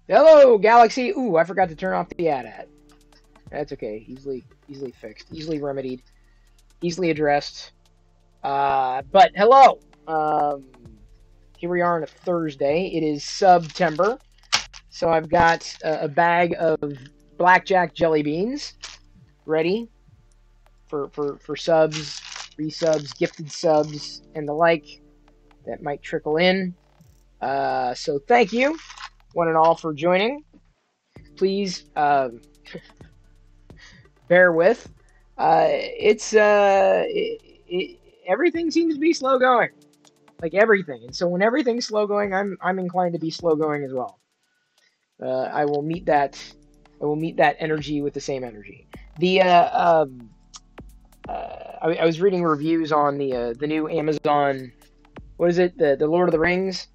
Hello, Galaxy. Ooh, I forgot to turn off the ad. That's okay. Easily fixed. Easily remedied. Easily addressed. But hello. Here we are on a Thursday. It is SUBtember. So I've got a bag of blackjack jelly beans ready for subs, resubs, gifted subs, and the like that might trickle in. So thank you, one and all, for joining. Please bear with. Everything seems to be slow going, like everything. And so when everything's slow going, I'm inclined to be slow going as well. I will meet that energy with the same energy. I was reading reviews on the new Amazon. What is it? The Lord of the Rings.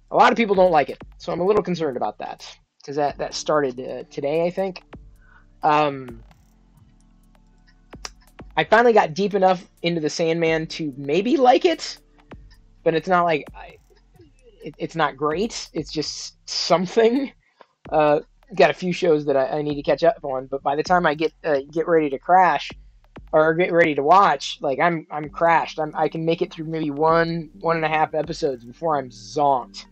A lot of people don't like it, so I'm a little concerned about that because that started today, I think. I finally got deep enough into the Sandman to maybe like it, but it's not like it's not great. It's just something. Got a few shows that I need to catch up on, but by the time I get ready to crash or get ready to watch, like I'm crashed. I can make it through maybe one and a half episodes before I'm zonked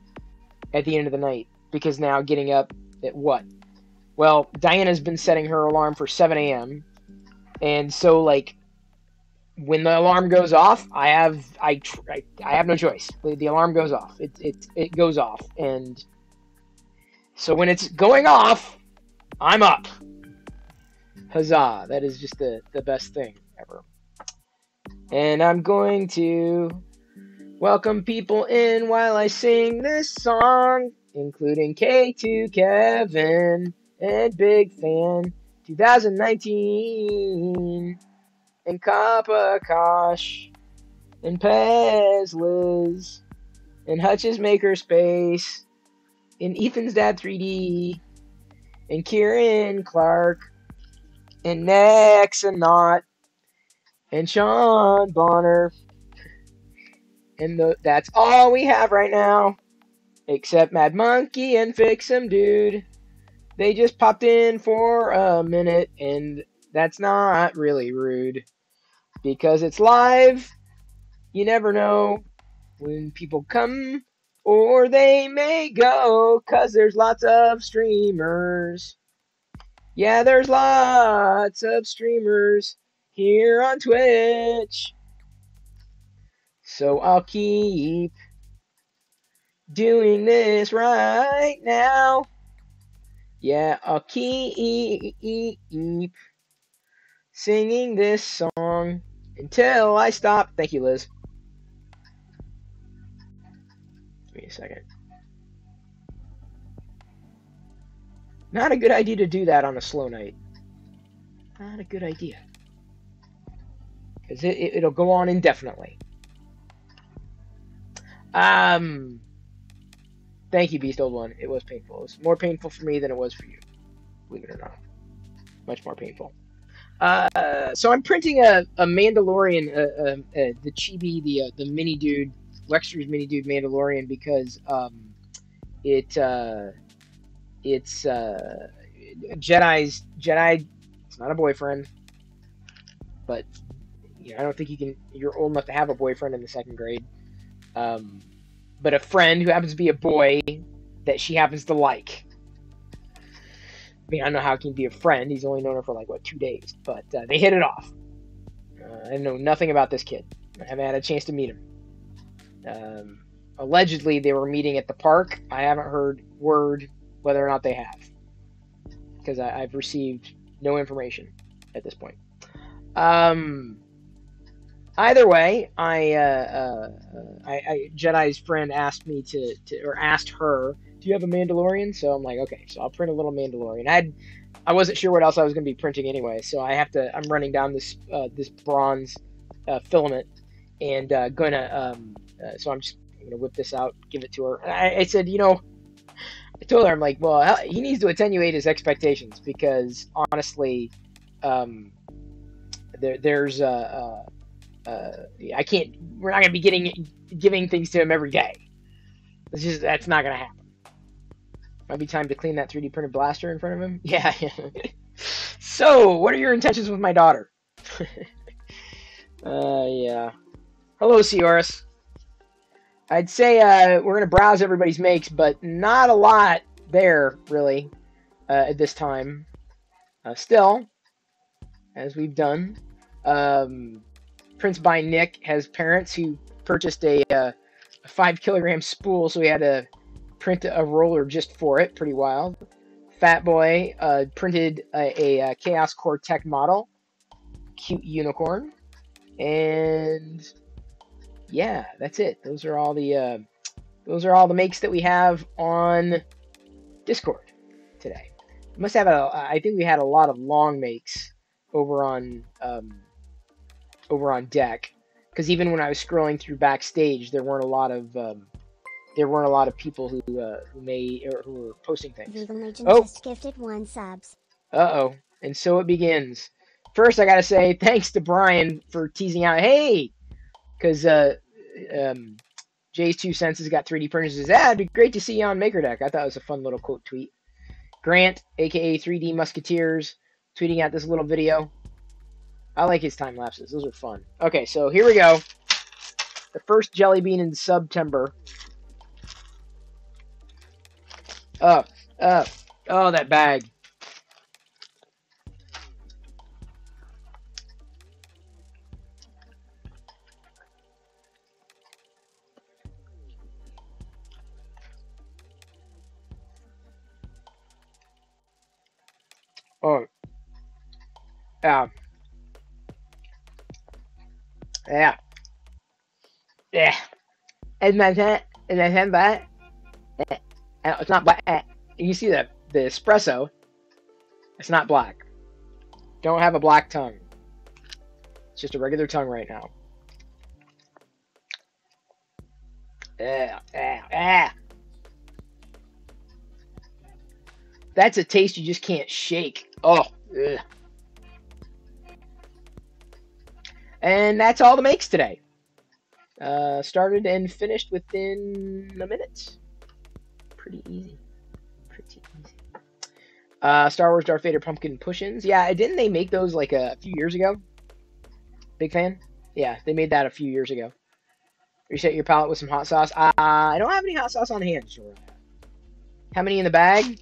at the end of the night, because now getting up at what? Well, Diana's been setting her alarm for 7 a.m. and so like when the alarm goes off, I have no choice. The alarm goes off. It goes off, and so when it's going off, I'm up. Huzzah! That is just the best thing ever. And I'm going to welcome people in while I sing this song, including K2 Kevin and Big Fan 2019 and Kappa Kosh and Pez Liz and Hutch's Makerspace and Ethan's Dad 3D and Kieran Clark and Nexanaut and Sean Bonner. And that's all we have right now, except Mad Monkey and Fix 'em Dude. They just popped in for a minute, and that's not really rude, because it's live. You never know when people come, or they may go, 'cause there's lots of streamers. Yeah, there's lots of streamers here on Twitch. So I'll keep doing this right now. Yeah, I'll keep singing this song until I stop. Thank you, Liz. Give me a second. Not a good idea to do that on a slow night. Not a good idea. Because it'll go on indefinitely. Thank you, Beast Old One. It was painful. It was more painful for me than it was for you. Believe it or not. Much more painful. So I'm printing a Mandalorian, the chibi, the mini dude, Lexter's mini dude Mandalorian, because it's Jedi. It's not a boyfriend, but I don't think you're old enough to have a boyfriend in the second grade. But a friend who happens to be a boy that she happens to like. I mean, I don't know how he can be a friend. He's only known her for 2 days, but they hit it off. I know nothing about this kid. I haven't had a chance to meet him. Allegedly, they were meeting at the park. I haven't heard word whether or not they have, because I've received no information at this point. Either way, Jedi's friend asked me or asked her, "Do you have a Mandalorian?" So I'm like, okay, so I'll print a little Mandalorian. I wasn't sure what else I was going to be printing anyway, so I'm running down this bronze filament, and so I'm just gonna whip this out, give it to her. I said, I told her, I'm like, well, he needs to attenuate his expectations, because honestly, there's I can't. We're not gonna be giving things to him every day. That's not gonna happen. Might be time to clean that 3D printed blaster in front of him. Yeah. So, what are your intentions with my daughter? Yeah. Hello, Seoris. I'd say we're going to browse everybody's makes, but not a lot there, really, at this time. Still, as we've done, Prince by Nick has parents who purchased a 5 kilogram spool, so he had to print a roller just for it. Pretty wild. Fat Boy printed a Chaos Core Tech model. Cute unicorn. And yeah, that's it. Those are all the makes that we have on Discord today. Must have I think we had a lot of long makes over on deck, because even when I was scrolling through backstage, there weren't a lot of people who were posting things. Vegan Legion just gifted 1 subs. Uh-oh. And so it begins. First, I gotta say thanks to Brian for teasing out, hey, because Jay's 2 cents has got 3D printers. Says, it'd be great to see you on MakerDeck. I thought it was a fun little quote tweet. Grant, aka 3D Musketeers, tweeting out this little video. I like his time lapses. Those are fun. Okay, so here we go. The first jelly bean in SUBtember. Oh, that bag. Oh. Yeah. Yeah. Yeah. And then that. It's not black. You see the espresso. It's not black. Don't have a black tongue. It's just a regular tongue right now. That's a taste you just can't shake. Oh. Ugh. And that's all the makes today. Started and finished within a minute. Pretty easy. Star Wars Darth Vader Pumpkin Push-ins. Yeah, didn't they make those like a few years ago? Big fan? Yeah, they made that a few years ago. Reset your palette with some hot sauce. I don't have any hot sauce on hand. Sure. How many in the bag?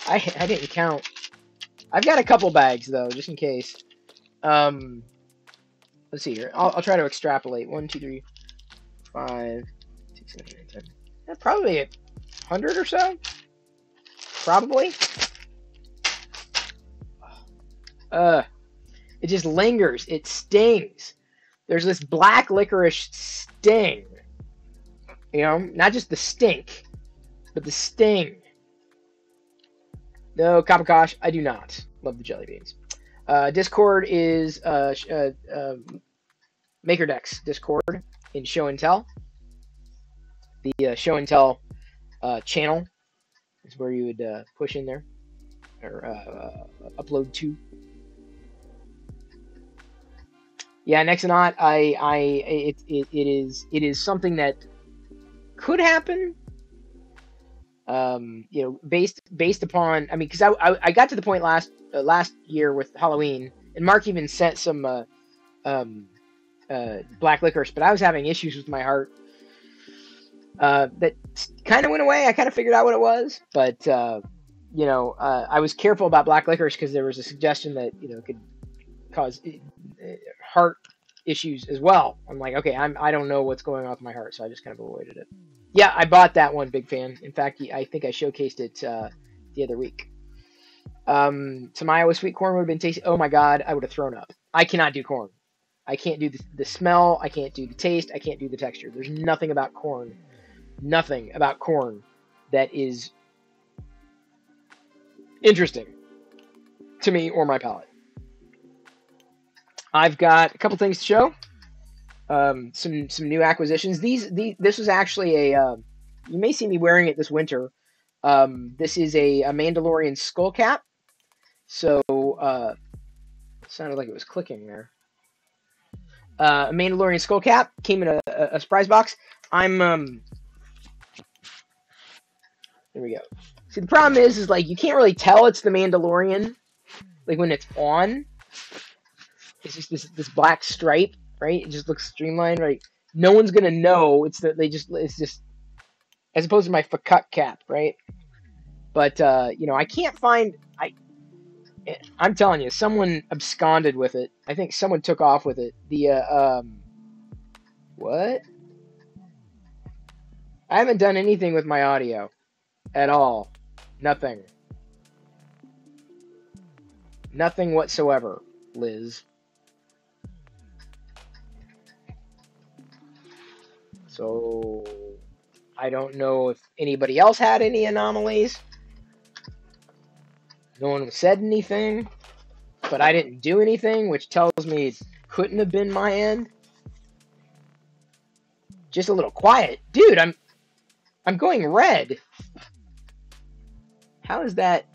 I didn't count. I've got a couple bags though, just in case. Let's see here. I'll try to extrapolate. 1, 2, 3, 5, 6, 7, 8, 10. Yeah, probably 100 or so. Probably. It just lingers. It stings. There's this black licorice sting. You know, not just the stink, but the sting. No, Kapakosh, I do not love the jelly beans. Discord is MakerDeck's Discord in Show and Tell. The Show and Tell channel is where you would push in there or upload to. Yeah, Nexonaut, it is something that could happen. You know, based upon, I mean, because I got to the point last year with Halloween, and Mark even sent some black licorice, but I was having issues with my heart that kind of went away. I kind of figured out what it was, but you know, I was careful about black licorice because there was a suggestion that, you know, it could cause heart issues as well. I'm like, okay, I don't know what's going on with my heart, so I just kind of avoided it. Yeah, I bought that one, big fan. In fact, I think I showcased it the other week. Some Iowa sweet corn would have been tasty. Oh my god, I would have thrown up. I cannot do corn. I can't do the smell. I can't do the taste. I can't do the texture. There's nothing about corn that is interesting to me or my palate. I've got a couple things to show. Some new acquisitions. This was actually a you may see me wearing it this winter. This is a Mandalorian Skull Cap. So it sounded like it was clicking there. A Mandalorian Skull Cap came in a surprise box. I'm There we go. See, the problem is like you can't really tell it's the Mandalorian, like when it's on. It's just this black stripe, right? It just looks streamlined, right? No one's gonna know it's that it's just as opposed to my Skull Cap, right? But you know, I can't find I'm telling you, someone absconded with it. I think someone took off with it. What? I haven't done anything with my audio at all. Nothing. Nothing whatsoever, Liz. So I don't know if anybody else had any anomalies. No one said anything, but I didn't do anything, which tells me it couldn't have been my end. Just a little quiet. Dude, I'm going red. How is that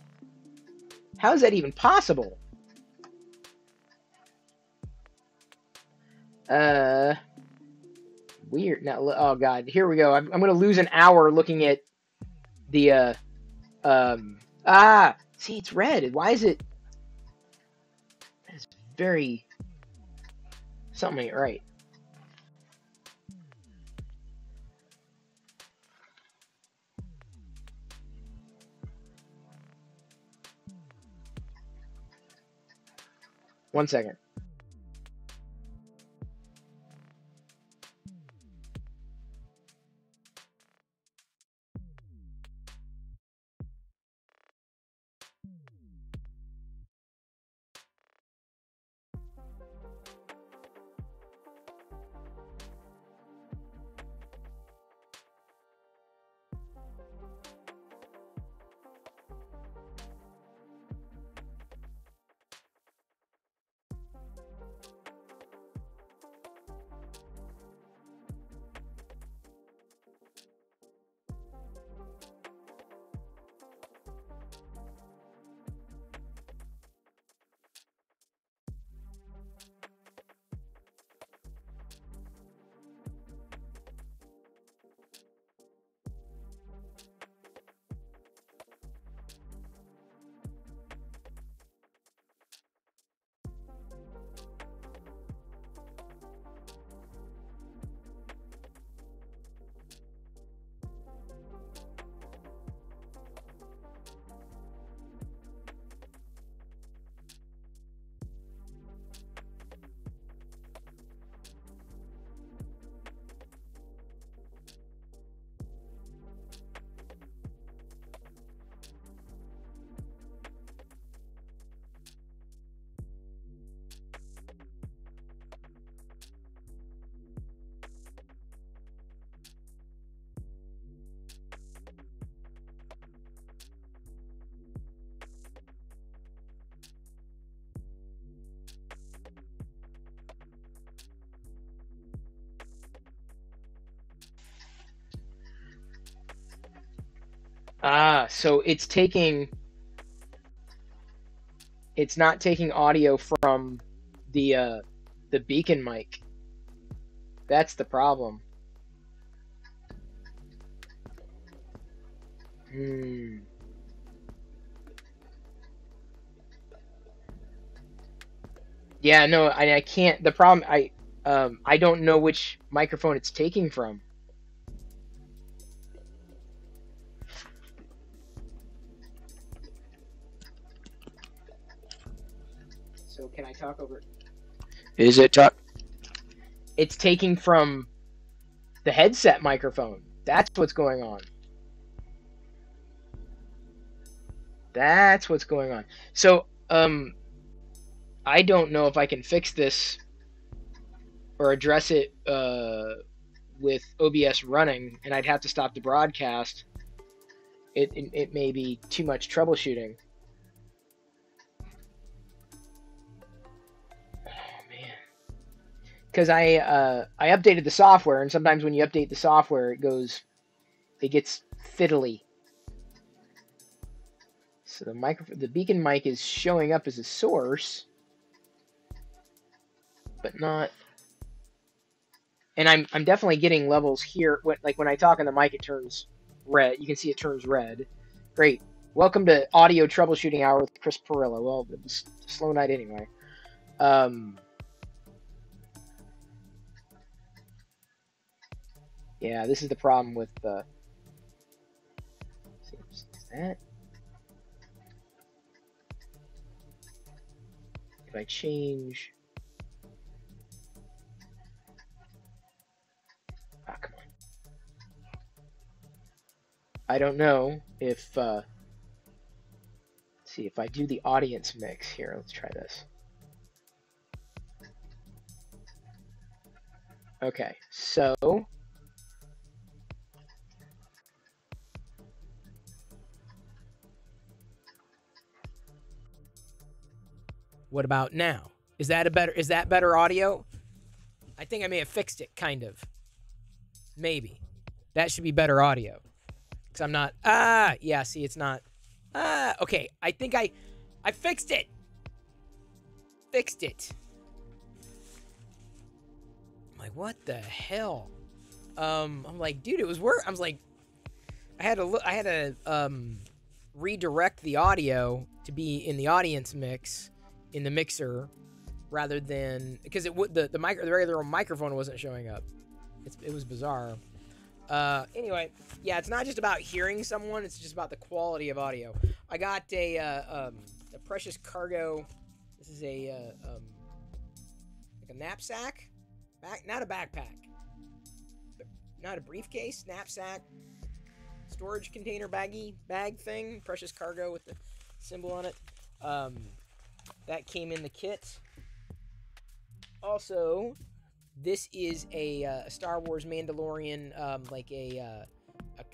even possible? Weird. Now, oh god, here we go. I'm gonna lose an hour looking at the see, it's red. Why is it? That's very something ain't right. One second. So it's not taking audio from the beacon mic. That's the problem. Yeah, no, I can't. The problem, I don't know which microphone it's taking from. So can I talk over it? Is it talk? It's taking from the headset microphone. That's what's going on. That's what's going on. So, I don't know if I can fix this or address it with OBS running, and I'd have to stop the broadcast. It may be too much troubleshooting. Oh man, because I updated the software, and sometimes when you update the software, it gets fiddly. So the beacon mic is showing up as a source, but not. And I'm definitely getting levels here. Like when I talk on the mic, it turns red. You can see it turns red. Great. Welcome to Audio Troubleshooting Hour with Chris Perillo. Well, it was a slow night anyway. Yeah, this is the problem with the... Is that... If I change... Ah, come on. I don't know if... Let's see, if I do the audience mix here, let's try this. Okay, so... What about now? Is that better audio? I think I may have fixed it, kind of. Maybe. That should be better audio. Because I'm not... yeah, see, it's not... okay. I think I fixed it. Fixed it. I'm like, what the hell? I'm like, dude, it was work. I was like... I had to redirect the audio to be in the audience mix in the mixer rather than because the regular microphone wasn't showing up. It was bizarre. Anyway, yeah, it's not just about hearing someone; it's just about the quality of audio. I got a Precious Cargo. This is a like a knapsack, not a backpack, not a briefcase, knapsack, storage container bag thing. Precious Cargo with the symbol on it. That came in the kit. Also, this is a Star Wars Mandalorian, like a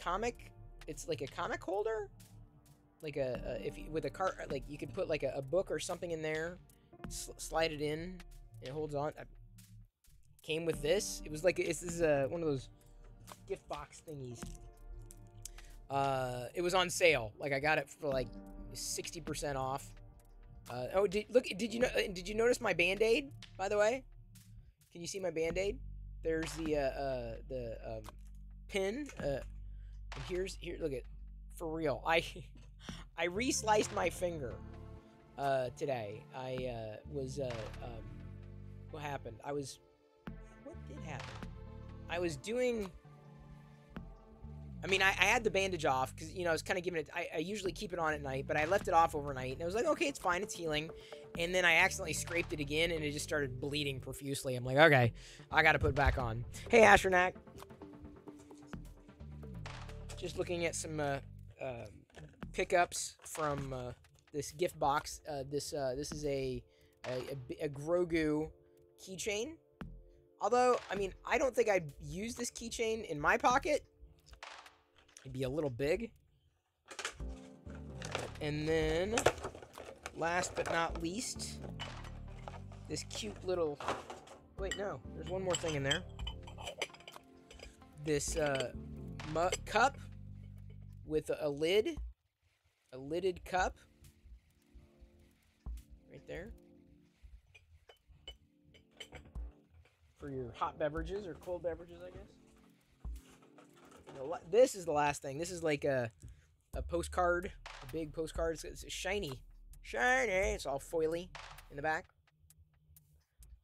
comic. It's like a comic holder, like with a cart. Like you could put like a book or something in there, slide it in, and it holds on. Came with this. It was like this is one of those gift box thingies. It was on sale. Like I got it for like 60% off. Did you notice my Band-Aid, by the way? Can you see my Band-Aid? There's the pin. And here, look at, for real. I re-sliced my finger, today. What happened? What did happen? I was doing... I mean, I had the bandage off because, I was kind of giving it... I usually keep it on at night, but I left it off overnight. And I was like, okay, it's fine. It's healing. And then I accidentally scraped it again, and it just started bleeding profusely. I'm like, okay, I got to put it back on. Hey, Ashernak. Just looking at some pickups from this gift box. This is a Grogu keychain. Although, I mean, I don't think I'd use this keychain in my pocket. It'd be a little big. And then, last but not least, this cute little... Wait, no. There's one more thing in there. This cup with a lid. A lidded cup. Right there. For your hot beverages or cold beverages, I guess. This is the last thing. This is like a postcard, a big postcard. It's shiny. It's all foily in the back.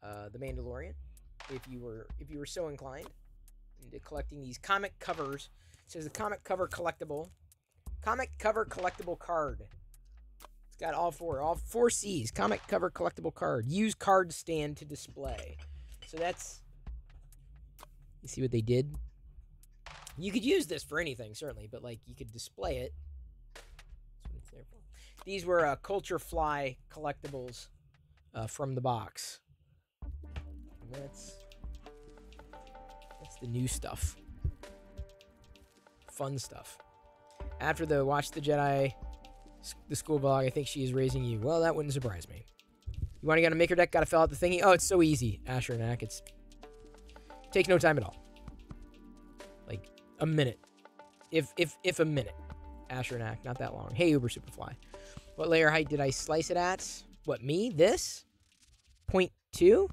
The Mandalorian, if you were so inclined, into collecting these comic covers. It says the comic cover collectible card. It's got all four C's. Comic cover collectible card. Use card stand to display. So that's, you see what they did? You could use this for anything, certainly, but like you could display it. That's what it's there for. These were Culture Fly collectibles from the box. And that's the new stuff. Fun stuff. After the Watch the Jedi, the school vlog, I think she is raising you. Well, that wouldn't surprise me. You want to get a maker deck? Got to fill out the thingy. Oh, it's so easy, Asher and Ack. It takes no time at all. Like a minute, if a minute. Asher and Ack, not that long. Hey, Uber Superfly. What layer height did I slice it at? What, me? This? 0.2?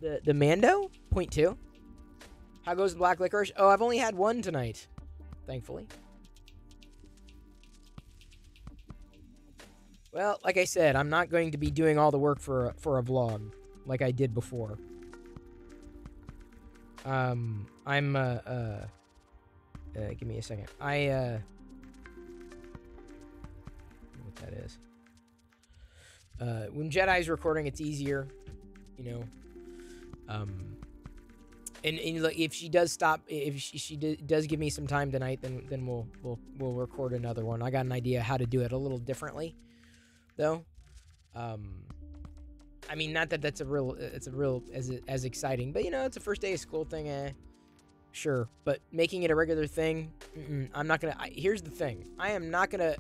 The Mando? 0.2? How goes the black licorice? Oh, I've only had one tonight, thankfully. Well, like I said, I'm not going to be doing all the work for a vlog like I did before. I'm give me a second. What that is. When Jedi's recording, it's easier, you know. And like, if she does stop, if she does give me some time tonight, then we'll record another one. I got an idea how to do it a little differently, though. I mean, not that it's a real as exciting, but you know, it's a first day of school thing. Sure, but making it a regular thing, I'm not gonna. Here's the thing: I am not gonna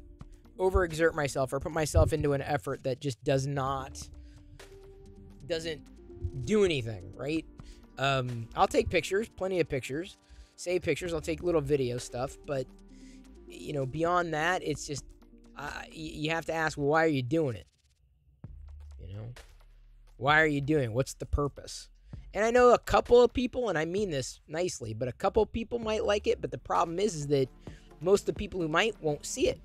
overexert myself or put myself into an effort that just doesn't do anything, right? I'll take pictures, plenty of pictures, save pictures. I'll take little video stuff, but you know, beyond that, it's just you have to ask, well, why are you doing it? You know, why are you doing it? What's the purpose? And I know a couple of people, and I mean this nicely, but a couple of people might like it, but the problem is that most of the people who might won't see it.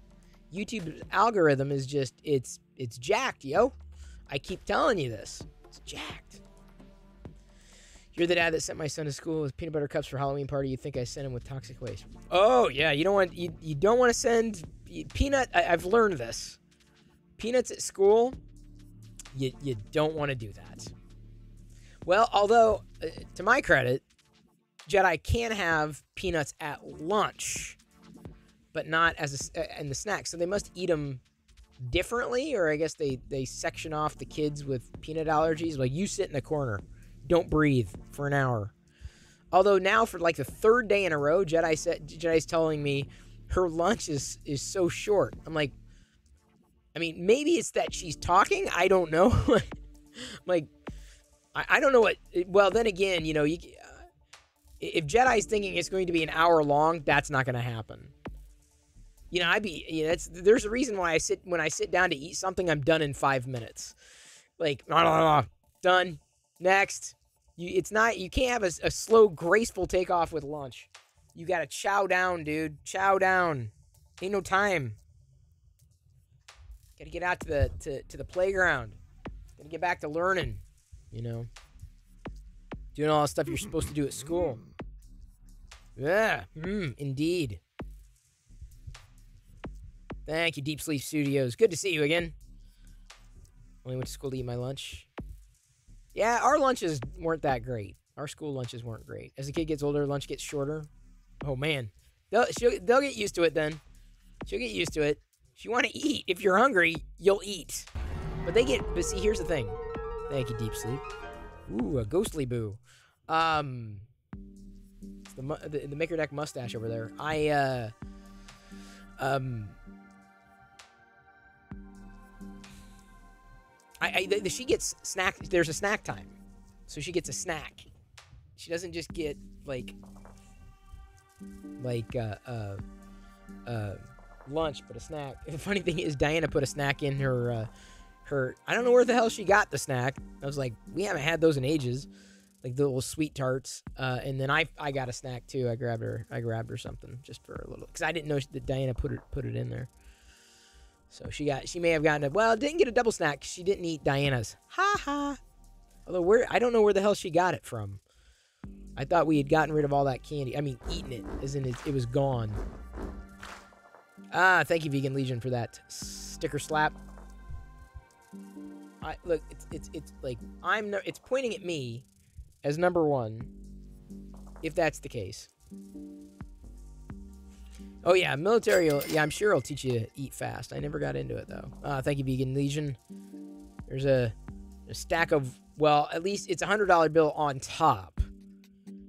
YouTube's algorithm is just, it's jacked, yo. I keep telling you this. It's jacked. You're the dad that sent my son to school with peanut butter cups for Halloween party. You think I sent him with toxic waste? Oh, yeah, you don't want to send peanut. I've learned this. Peanuts at school, you don't want to do that. Well, although, to my credit, Jedi can have peanuts at lunch, but not as in the snack. So they must eat them differently, or I guess they section off the kids with peanut allergies. Like, you sit in the corner, don't breathe for an hour. Although now, for like the third day in a row, Jedi's telling me her lunch is so short. I'm like, I mean, maybe it's that she's talking. I don't know. I'm like, I don't know what. Well, then again, you know, if Jedi's thinking it's going to be an hour long, that's not going to happen. You know, there's a reason why when I sit down to eat something, I'm done in 5 minutes. Like, done. Next. You can't have a slow, graceful takeoff with lunch. You got to chow down, dude. Chow down. Ain't no time. Got to get out to the playground. Got to get back to learning. You know, doing all the stuff you're supposed to do at school. Yeah, indeed. Thank you, Deep Sleep Studios. Good to see you again. Only went to school to eat my lunch. Yeah, our lunches weren't that great. Our school lunches weren't great. As the kid gets older, lunch gets shorter. Oh, man. They'll get used to it then. She'll get used to it. If you want to eat, if you're hungry, you'll eat. But see, here's the thing. Thank you, Deep Sleep. Ooh, a ghostly boo. It's the Maker Deck mustache over there. She gets snack. There's a snack time, so she gets a snack. She doesn't just get lunch, but a snack. The funny thing is, Diana put a snack in her. I don't know where the hell she got the snack. I was like, we haven't had those in ages, like the little sweet tarts. And then I got a snack too. I grabbed her something just for a little, because I didn't know that Diana put it in there. So she may have gotten didn't get a double snack. She didn't eat Diana's. Ha ha. Although I don't know where the hell she got it from. I thought we had gotten rid of all that candy. I mean, eaten it, as in it was gone. Thank you, Vegan Legion, for that sticker slap. Look, it's like it's pointing at me as number one, if that's the case. Oh yeah, military. Yeah, I'm sure it'll teach you to eat fast. I never got into it though. Thank you, Vegan Legion. There's a stack of, well, at least it's $100 bill on top.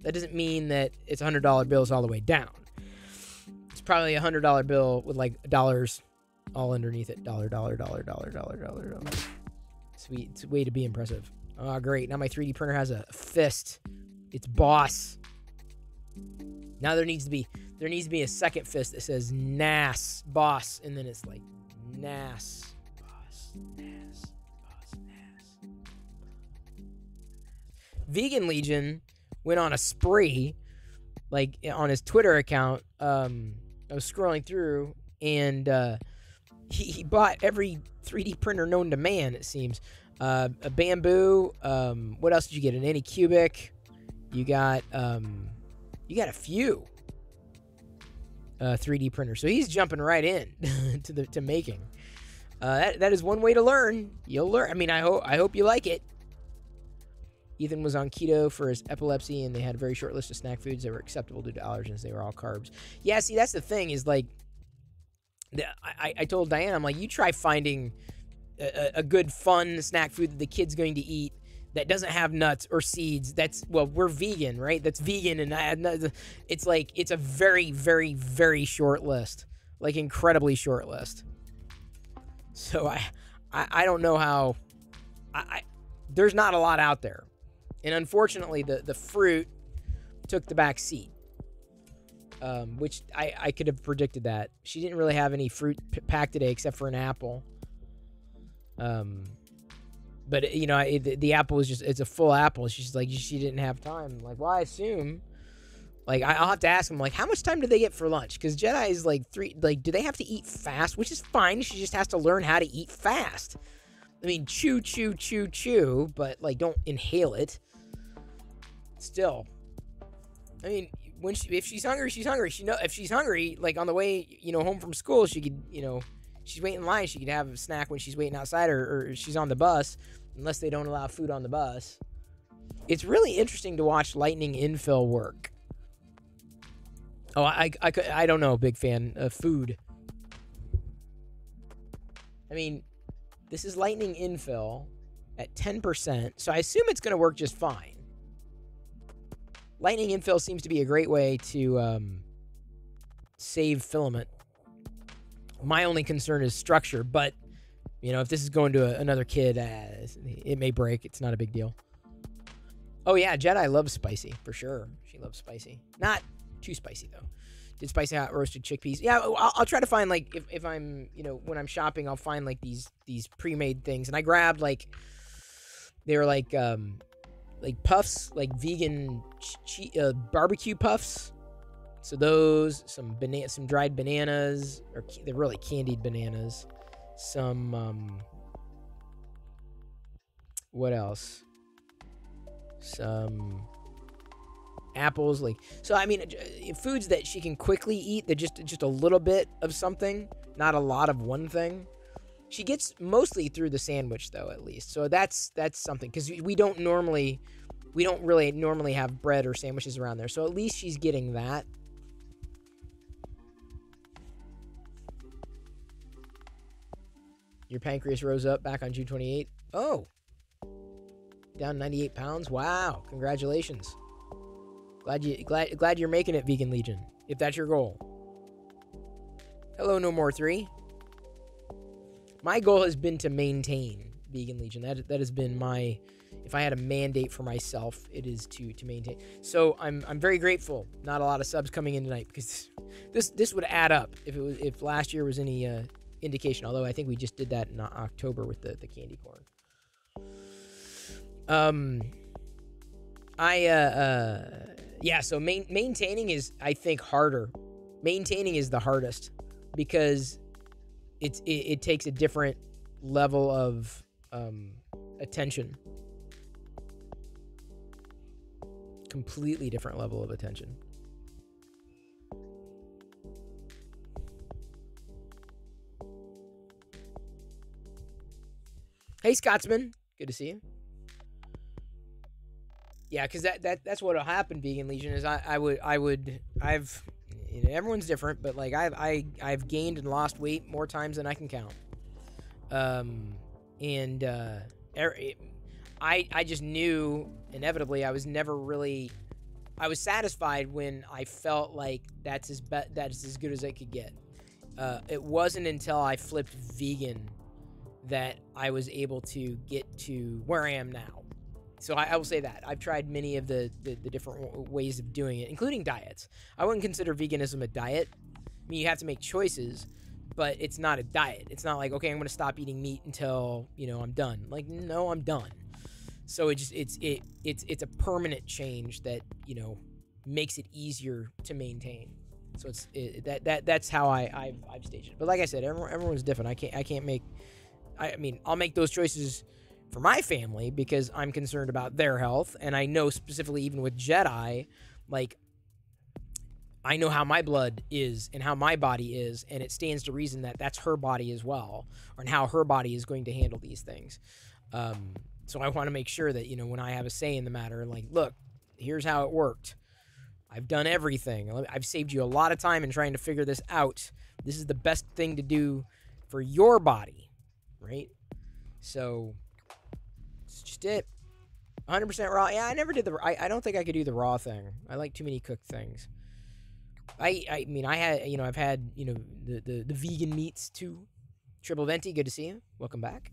That doesn't mean that it's $100 bills all the way down. It's probably a $100 bill with like dollars all underneath it. Dollar. Sweet. It's a way to be impressive. Oh, great. Now my 3D printer has a fist. It's boss. Now there needs to be a second fist that says NAS boss, and then it's like NAS boss, NAS boss, NAS. Vegan Legion went on a spree like on his Twitter account. I was scrolling through, and he bought every 3D printer known to man, it seems. A bamboo. What else did you get? An Anycubic. You got a few 3D printers. So he's jumping right in to making. That is one way to learn. You'll learn. I mean, I hope you like it. Ethan was on keto for his epilepsy, and they had a very short list of snack foods that were acceptable due to allergens. They were all carbs. Yeah, see, that's the thing is, like, I told Diana, I'm like, you try finding a good, fun snack food that the kid's going to eat that doesn't have nuts or seeds. We're vegan, right? That's vegan, and it's like, it's a very, very, very short list. Like, incredibly short list. So I don't know how... there's not a lot out there. And unfortunately, the fruit took the back seat. Which I could have predicted that. She didn't really have any fruit packed today except for an apple. But, you know, the apple was just... It's a full apple. She's like, she didn't have time. I'm like, well, I assume... Like, I'll have to ask him, like, how much time do they get for lunch? Because Jedi is, like, do they have to eat fast? Which is fine. She just has to learn how to eat fast. I mean, chew, chew, chew, chew, but, like, don't inhale it. Still. I mean, if she's hungry, she's hungry. If she's hungry, like, on the way, you know, home from school, she could, you know, she's waiting in line, she could have a snack when she's waiting outside, or she's on the bus, unless they don't allow food on the bus. It's really interesting to watch Lightning Infill work. Oh, I don't know, big fan of food. I mean, this is Lightning Infill at 10%, so I assume it's going to work just fine. Lightning Infill seems to be a great way to save filament. My only concern is structure, but, you know, if this is going to another kid, it may break. It's not a big deal. Oh, yeah, Jedi loves spicy, for sure. She loves spicy. Not too spicy, though. Did spicy hot roasted chickpeas. Yeah, I'll try to find, like, if I'm, you know, when I'm shopping, I'll find, like, these pre-made things. And I grabbed, like, they were, like puffs, like vegan barbecue puffs. So those, some dried bananas, or they're really candied bananas. Some, what else? Some apples, like, so I mean, foods that she can quickly eat, that just a little bit of something, not a lot of one thing. She gets mostly through the sandwich, though, at least. So that's something, because we don't really normally have bread or sandwiches around there. So at least she's getting that. Your pancreas rose up back on June 28th. Oh, down 98 pounds. Wow, congratulations. Glad you're making it, Vegan Legion, if that's your goal. Hello, No More 3. My goal has been to maintain, Vegan Legion. That has been my... If I had a mandate for myself, it is to maintain. So I'm very grateful. Not a lot of subs coming in tonight, because this would add up if last year was any indication. Although I think we just did that in October with the candy corn. Yeah. So maintaining is, I think, harder. Maintaining is the hardest, because it takes a different level of attention. Completely different level of attention. Hey, Scotsman, good to see you. Yeah, because that's what'll happen, Vegan Legion, is I've you know, everyone's different, but like I've gained and lost weight more times than I can count. I just knew inevitably I was satisfied when I felt like that's as good as I could get. It wasn't until I flipped vegan that I was able to get to where I am now. So I will say that I've tried many of the different ways of doing it, including diets. I wouldn't consider veganism a diet. I mean, you have to make choices, but it's not a diet. It's not like, okay, I'm going to stop eating meat until, you know, I'm done. Like, no, I'm done. So it's a permanent change that, you know, makes it easier to maintain. So that's how I've staged it. But like I said, everyone's different. I mean, I'll make those choices for my family because I'm concerned about their health, and I know specifically even with Jedi, like, I know how my blood is and how my body is, and it stands to reason that that's her body as well, and how her body is going to handle these things. So I want to make sure that, when I have a say in the matter, like, look, here's how it worked. I've done everything. I've saved you a lot of time in trying to figure this out. This is the best thing to do for your body, right? So it's just it. 100% raw. Yeah, I never did I don't think I could do the raw thing. I like too many cooked things. I mean, I had, I've had, the vegan meats too. Triple Venti, good to see you. Welcome back.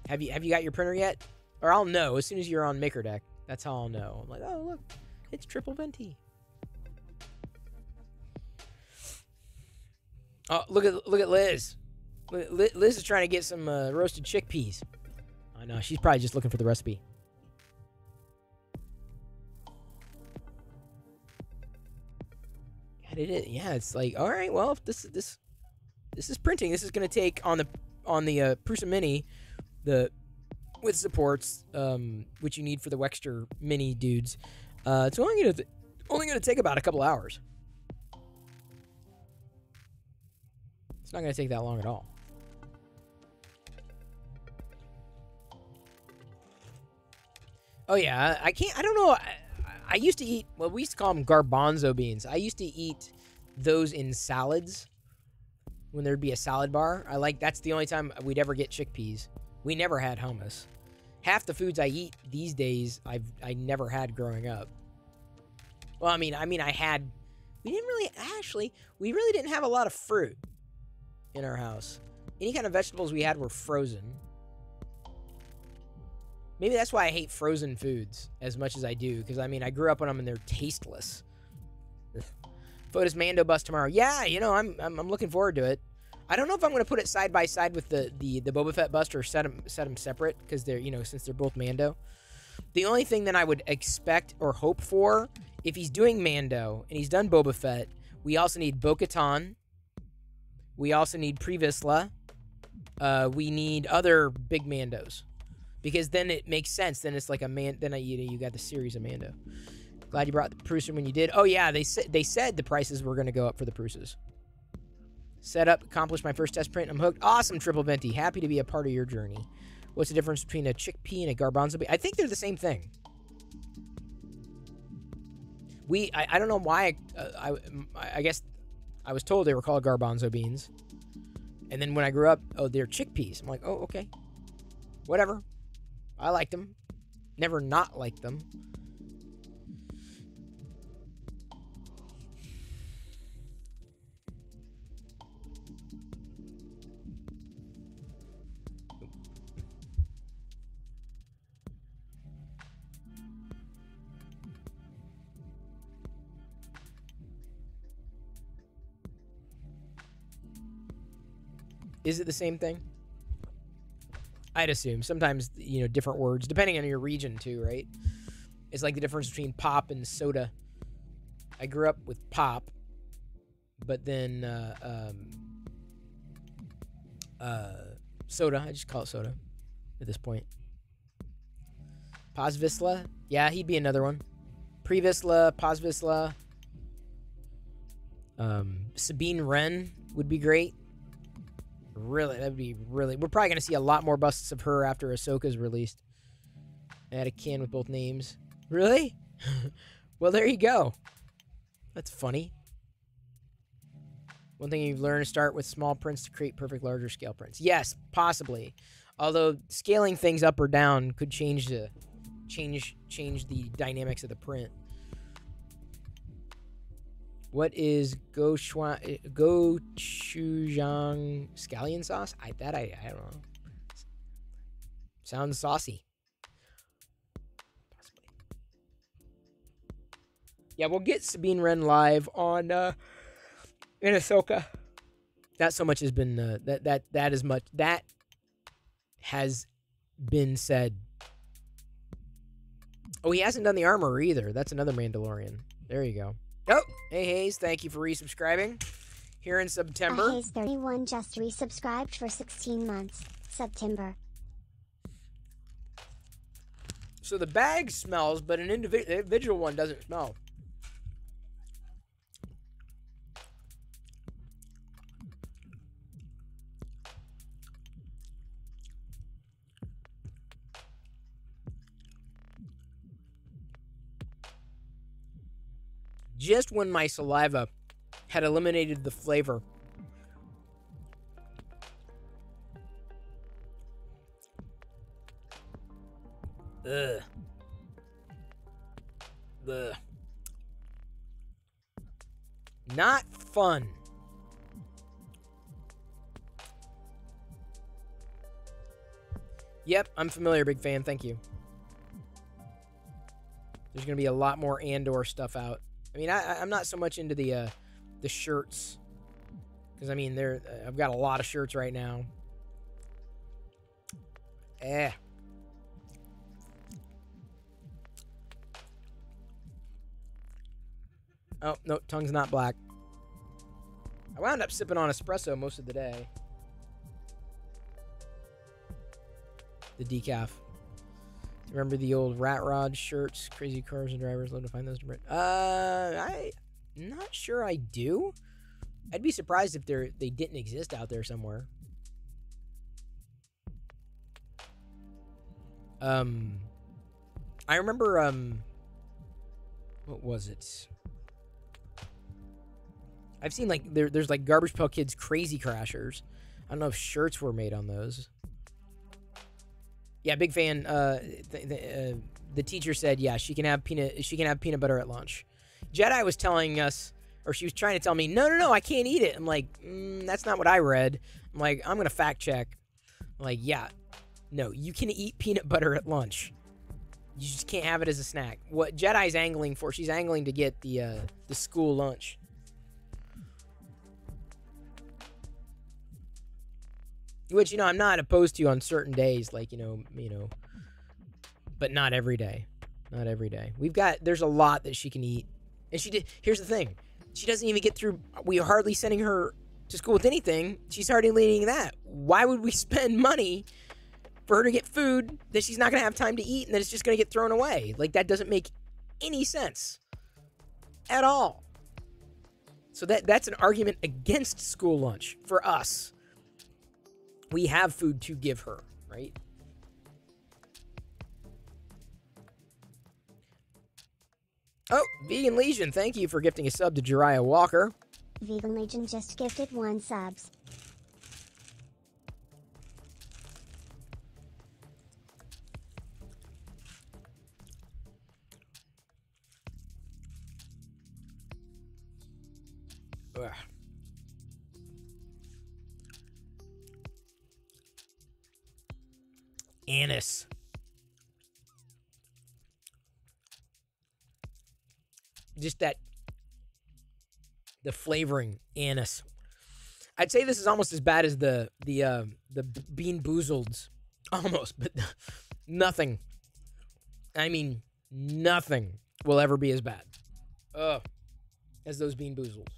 Have you got your printer yet? Or I'll know as soon as you're on Maker Deck. That's how I'll know. I'm like, oh, look, it's Triple Venti. Oh, look at Liz. Liz is trying to get some roasted chickpeas. I know, she's probably just looking for the recipe. God, it is. Yeah, it's like, all right, well, if this is printing. This is going to take on the Prusa Mini, with supports, which you need for the Wexter Mini dudes. It's only going to take about a couple hours. It's not going to take that long at all. Oh yeah, I don't know. I used to eat, well, we used to call them garbanzo beans. I used to eat those in salads when there'd be a salad bar. That's the only time we'd ever get chickpeas. We never had hummus. Half the foods I eat these days, I never had growing up. Well, I mean, we really didn't have a lot of fruit in our house. Any kind of vegetables we had were frozen. Maybe that's why I hate frozen foods as much as I do, because, I mean, I grew up on them and they're tasteless. Fotis Mando bust tomorrow. Yeah, I'm looking forward to it. I don't know if I'm going to put it side by side with the Boba Fett bust or set them separate, because they're, since they're both Mando. The only thing that I would expect or hope for, if he's doing Mando and he's done Boba Fett, we also need Bo-Katan. We also need Pre Vizsla. We need other big Mandos, because then it makes sense. Then it's like you got the series of Mando. Glad you brought the Prusa when you did. Oh yeah, they said the prices were going to go up for the Prusas. Set up, accomplished my first test print. I'm hooked. Awesome, Triple Venti. Happy to be a part of your journey. What's the difference between a chickpea and a garbanzo bean? I think they're the same thing. I don't know why. I guess I was told they were called garbanzo beans. And then when I grew up, oh, they're chickpeas. I'm like, oh, okay. Whatever. I liked them. Never not liked them. Is it the same thing? I'd assume. Sometimes, different words, depending on your region too, right? It's like the difference between pop and soda. I grew up with pop, but then soda. I just call it soda at this point. Paz Vizsla? Yeah, he'd be another one. Pre Vizsla, Paz Vizsla. Sabine Wren would be great. Really, that'd be really... We're probably going to see a lot more busts of her after Ahsoka's released. Add a can with both names. Really? Well, there you go. That's funny. One thing you've learned, to start with small prints to create perfect larger scale prints. Yes, possibly. Although scaling things up or down could change the dynamics of the print. What is gochujang scallion sauce? I don't know. Sounds saucy. Possibly. Yeah, we'll get Sabine Wren live on in Ahsoka. Not so much has been that has been said. Oh, he hasn't done the armor either. That's another Mandalorian. There you go. Oh, hey Hayes, thank you for resubscribing. Here in SUBtember. Hayes31 just resubscribed for 16 months. SUBtember. So the bag smells, but an individual one doesn't smell. Just when my saliva had eliminated the flavor. Ugh. Ugh. Not fun. Yep, I'm familiar, big fan, thank you. There's gonna be a lot more Andor stuff out. I mean, I'm not so much into the shirts, because I mean, I've got a lot of shirts right now. Oh no, tongue's not black. I wound up sipping on espresso most of the day. The decaf. Remember the old Rat Rod shirts? Crazy cars and drivers love to find those. I'm not sure I do. I'd be surprised if they didn't exist out there somewhere. I remember, what was it? I've seen, like, there's, like, Garbage Pail Kids Crazy Crashers. I don't know if shirts were made on those. Yeah, big fan. The teacher said, yeah, she can have peanut butter at lunch. Jedi was telling us, or she was trying to tell me, no, I can't eat it. I'm like, that's not what I read. I'm like, I'm going to fact check. I'm like, yeah, no, you can eat peanut butter at lunch. You just can't have it as a snack. What Jedi's angling for, she's angling to get the school lunch. Which, you know, I'm not opposed to on certain days, like, you know, but not every day. Not every day. There's a lot that she can eat. And here's the thing. She doesn't even get through, we are hardly sending her to school with anything. She's hardly eating that. Why would we spend money for her to get food that she's not going to have time to eat and that it's just going to get thrown away? Like, that doesn't make any sense at all. So that's an argument against school lunch for us. We have food to give her, right? Oh, Vegan Legion, thank you for gifting a sub to Jariah Walker. Vegan Legion just gifted 1 subs. Ugh. Anise. Just the flavoring, anise. I'd say this is almost as bad as the Bean Boozleds. Almost, but nothing. I mean, nothing will ever be as bad as those Bean Boozleds.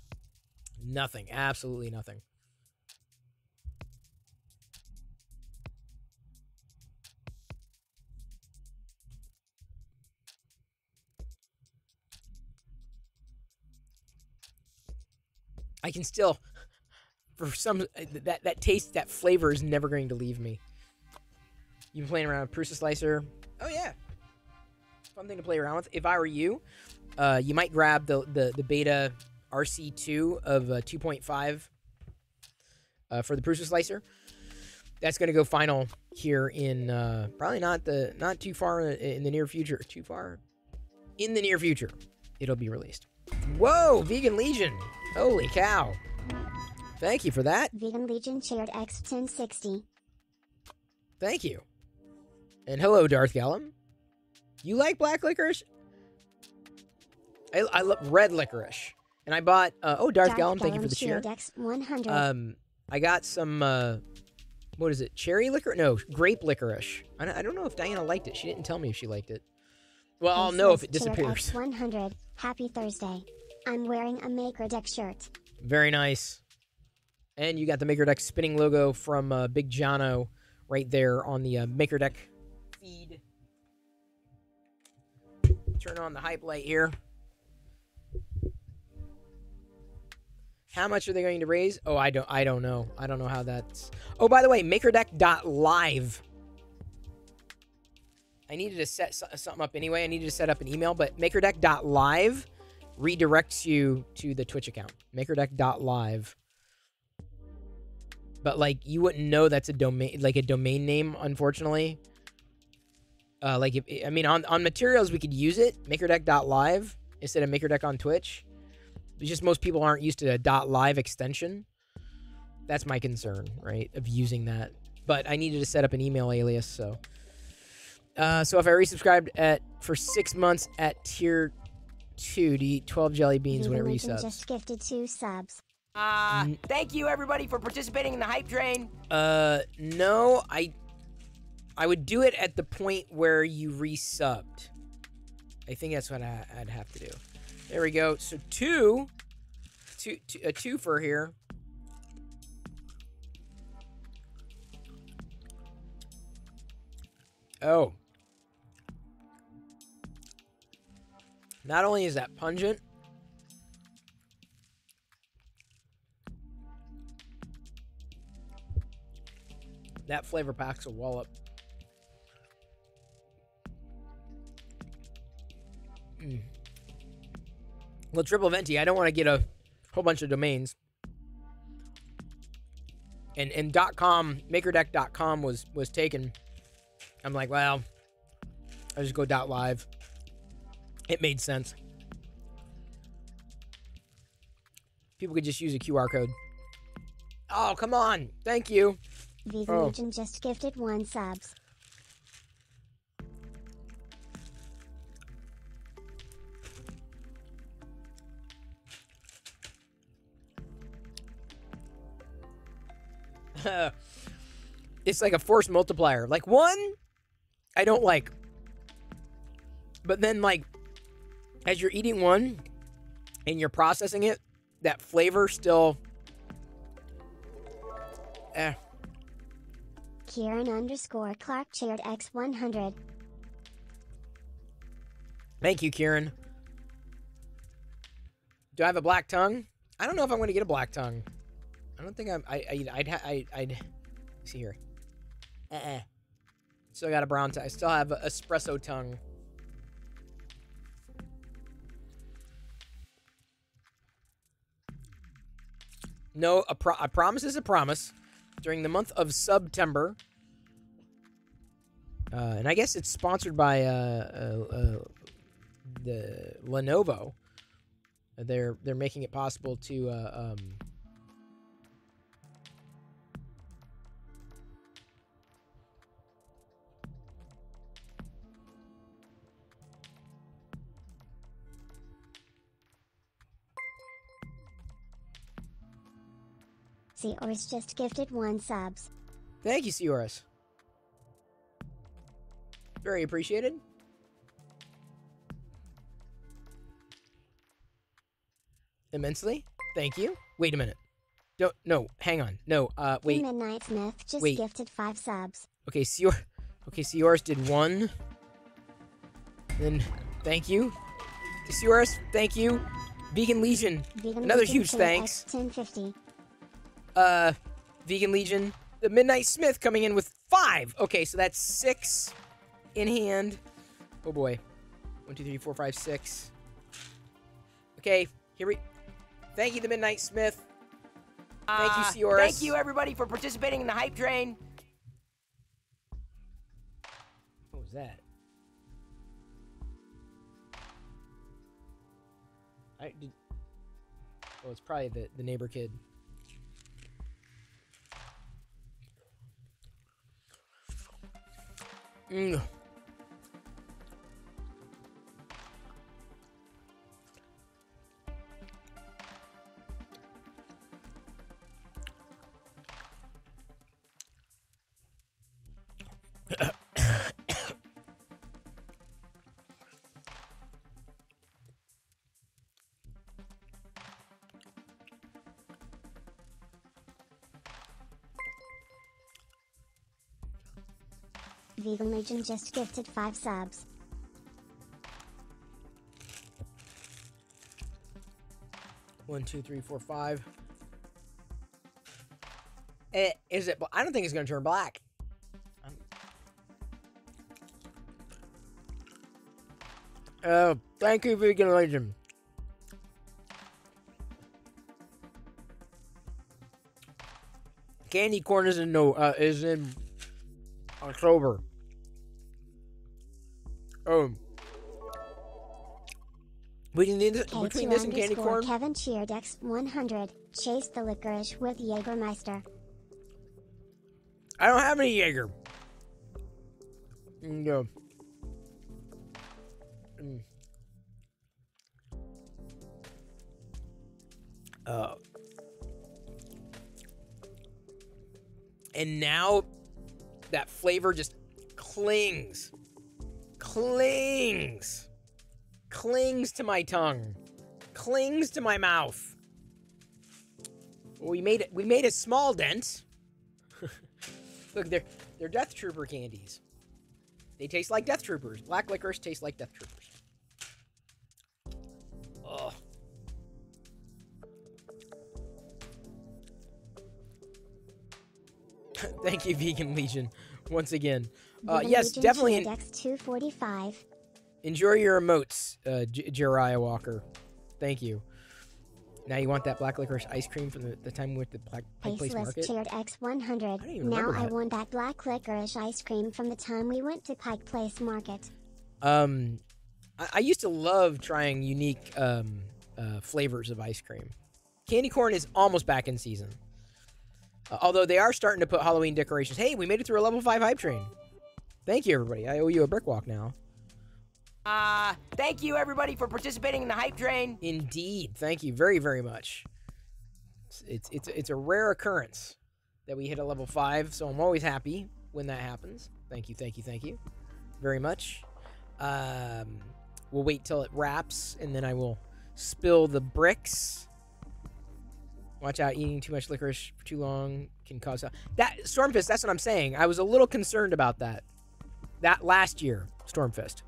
Nothing. Absolutely nothing. I can still, for some, that taste, that flavor is never going to leave me. You've been playing around with Prusa Slicer. Oh, yeah. Fun thing to play around with. If I were you, you might grab the beta RC2 of 2.5 for the Prusa Slicer. That's going to go final here in probably not too far in the near future. Too far? In the near future, it'll be released. Whoa, Vegan Legion. Holy cow. Thank you for that. Vegan Legion shared X1060. Thank you. And hello, Darth Gallum. You like black licorice? I love red licorice. And I bought, Darth Gallum, thank you for the cheer. X100. I got some, what is it? Cherry licorice? No, grape licorice. I don't know if Diana liked it. She didn't tell me if she liked it. Well, I'll Hey, know if it Cheered disappears. X100, happy Thursday. I'm wearing a Maker Deck shirt. Very nice. And you got the Maker Deck spinning logo from Big Jono right there on the Maker Deck feed. Turn on the hype light here. How much are they going to raise? Oh, I don't know. I don't know how that's... Oh, by the way, MakerDeck.live. I needed to set something up anyway. I needed to set up an email, but MakerDeck.live redirects you to the Twitch account. MakerDeck.live. But, like, you wouldn't know that's a domain name, unfortunately. I mean, on materials, we could use it, MakerDeck.live, instead of MakerDeck on Twitch. It's just most people aren't used to a .live extension. That's my concern, right, of using that. But I needed to set up an email alias, so. So if I resubscribed for 6 months at tier 2 to eat 12 jelly beans when it resubs. Just gifted 2 subs. Thank you everybody for participating in the hype train. No, I would do it at the point where you resubbed. I think that's what I'd have to do. There we go. So a twofer here. Oh. Not only is that pungent, that flavor packs a wallop. Well, triple venti, I don't want to get a whole bunch of domains. And .com, makerdeck.com was taken. I'm like, well, I'll just go .live. It made sense. People could just use a QR code. Oh, come on. Thank you. Vegan Legion just gifted 1 subs. It's like a force multiplier. Like, 1, I don't like. But then, like, as you're eating one and you're processing it, that flavor still... Kieran_Clark cheered X100. Thank you, Kieran. Do I have a black tongue? I don't know if I'm going to get a black tongue. I don't think I'd see here. Still got a brown tongue. I still have an espresso tongue. No, a promise is a promise. During the month of SUBtember, and I guess it's sponsored by the Lenovo. They're making it possible to Seors just gifted 1 subs. Thank you, Seors. Very appreciated. Immensely. Thank you. Wait a minute. No, hang on. No, wait. Midnight Smith just Wait. gifted 5 subs. Okay, Seors did 1. Then, thank you. Seors, thank you. Vegan Legion, another Legion huge cheered thanks. X1050. Vegan Legion, the Midnight Smith coming in with 5. Okay, so that's 6 in hand. Oh boy. 1, 2, 3, 4, 5, 6. Okay, here we... Thank you, the Midnight Smith. Thank you, Seors. Thank you everybody for participating in the hype train. What was that? Oh, it's probably the neighbor kid. Vegan Legion just gifted 5 subs. One, two, three, four, five. Is it? I don't think it's going to turn black. Thank you, Vegan Legion. Candy corn is in October. Between this and candy corn. Kevin cheered X100. Chase the licorice with Jägermeister. I don't have any Jaeger. No. And now that flavor just clings to my tongue, clings to my mouth. Well, we made a small dent. Look, they're Death Trooper candies. They taste like Death Troopers. Black licorice tastes like Death Troopers. Ugh. Thank you, Vegan Legion, once again. Yes, Legion definitely. Index 245. Enjoy your emotes, Jariah Walker. Thank you. Now you want that black licorice ice cream from the time we went to Pike Place Market? Cheered X100. Now I want that black licorice ice cream from the time we went to Pike Place Market. I used to love trying unique flavors of ice cream. Candy corn is almost back in season. Although they are starting to put Halloween decorations. Hey, we made it through a level 5 hype train. Thank you, everybody. I owe you a brick walk now. Thank you, everybody, for participating in the hype train. Indeed. Thank you very, very much. It's a rare occurrence that we hit a level 5, so I'm always happy when that happens. Thank you very much. We'll wait till it wraps, and then I will spill the bricks. Watch out, eating too much licorice for too long can cause... That Stormfist, that's what I'm saying. I was a little concerned about that. That last year, Stormfist.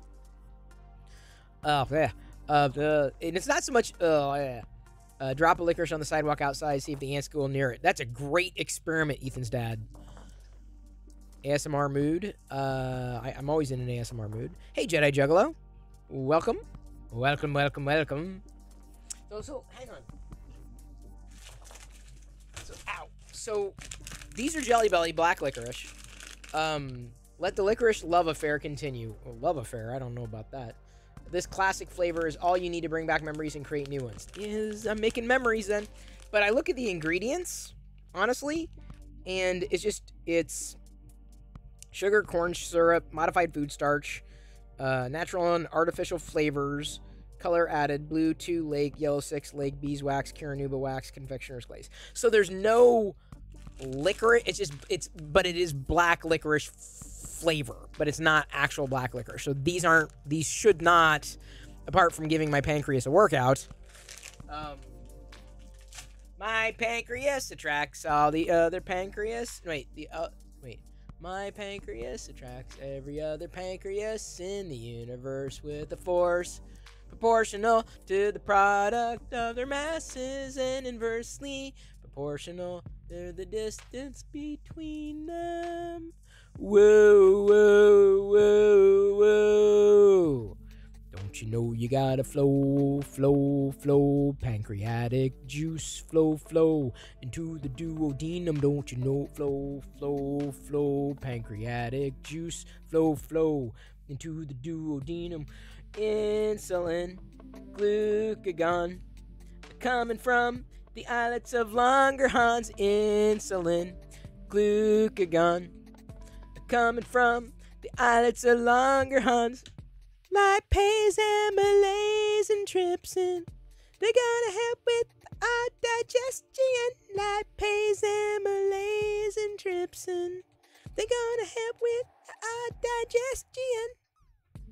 Oh, yeah. And it's not so much... drop a licorice on the sidewalk outside, see if the ants go near it. That's a great experiment, Ethan's dad. ASMR mood. I'm always in an ASMR mood. Hey, Jedi Juggalo. Welcome. Welcome. So hang on. So, these are Jelly Belly black licorice. Let the licorice love affair continue. Well, love affair, I don't know about that. This classic flavor is all you need to bring back memories and create new ones. I'm making memories then. But I look at the ingredients, honestly, and it's sugar, corn syrup, modified food starch, natural and artificial flavors, color added, blue 2 lake, yellow 6 lake, beeswax, Kiranuba wax, confectioner's glaze. So there's no licorice, but it is black licorice flavor, but it's not actual black licorice. So these should not, apart from giving my pancreas a workout, my pancreas attracts all the other pancreas. My pancreas attracts every other pancreas in the universe with a force proportional to the product of their masses and inversely proportional to the distance between them. Whoa, whoa, whoa, whoa. Don't you know you gotta flow, flow, flow, pancreatic juice, flow, into the duodenum. Don't you know, flow, flow, flow, pancreatic juice, flow, into the duodenum. Insulin, glucagon, coming from the islets of Langerhans. Insulin, glucagon, coming from the islets of Langerhans. Lipase, amylase, and trypsin, they're gonna help with our digestion. Lipase, amylase, and trypsin, they're gonna help with our digestion.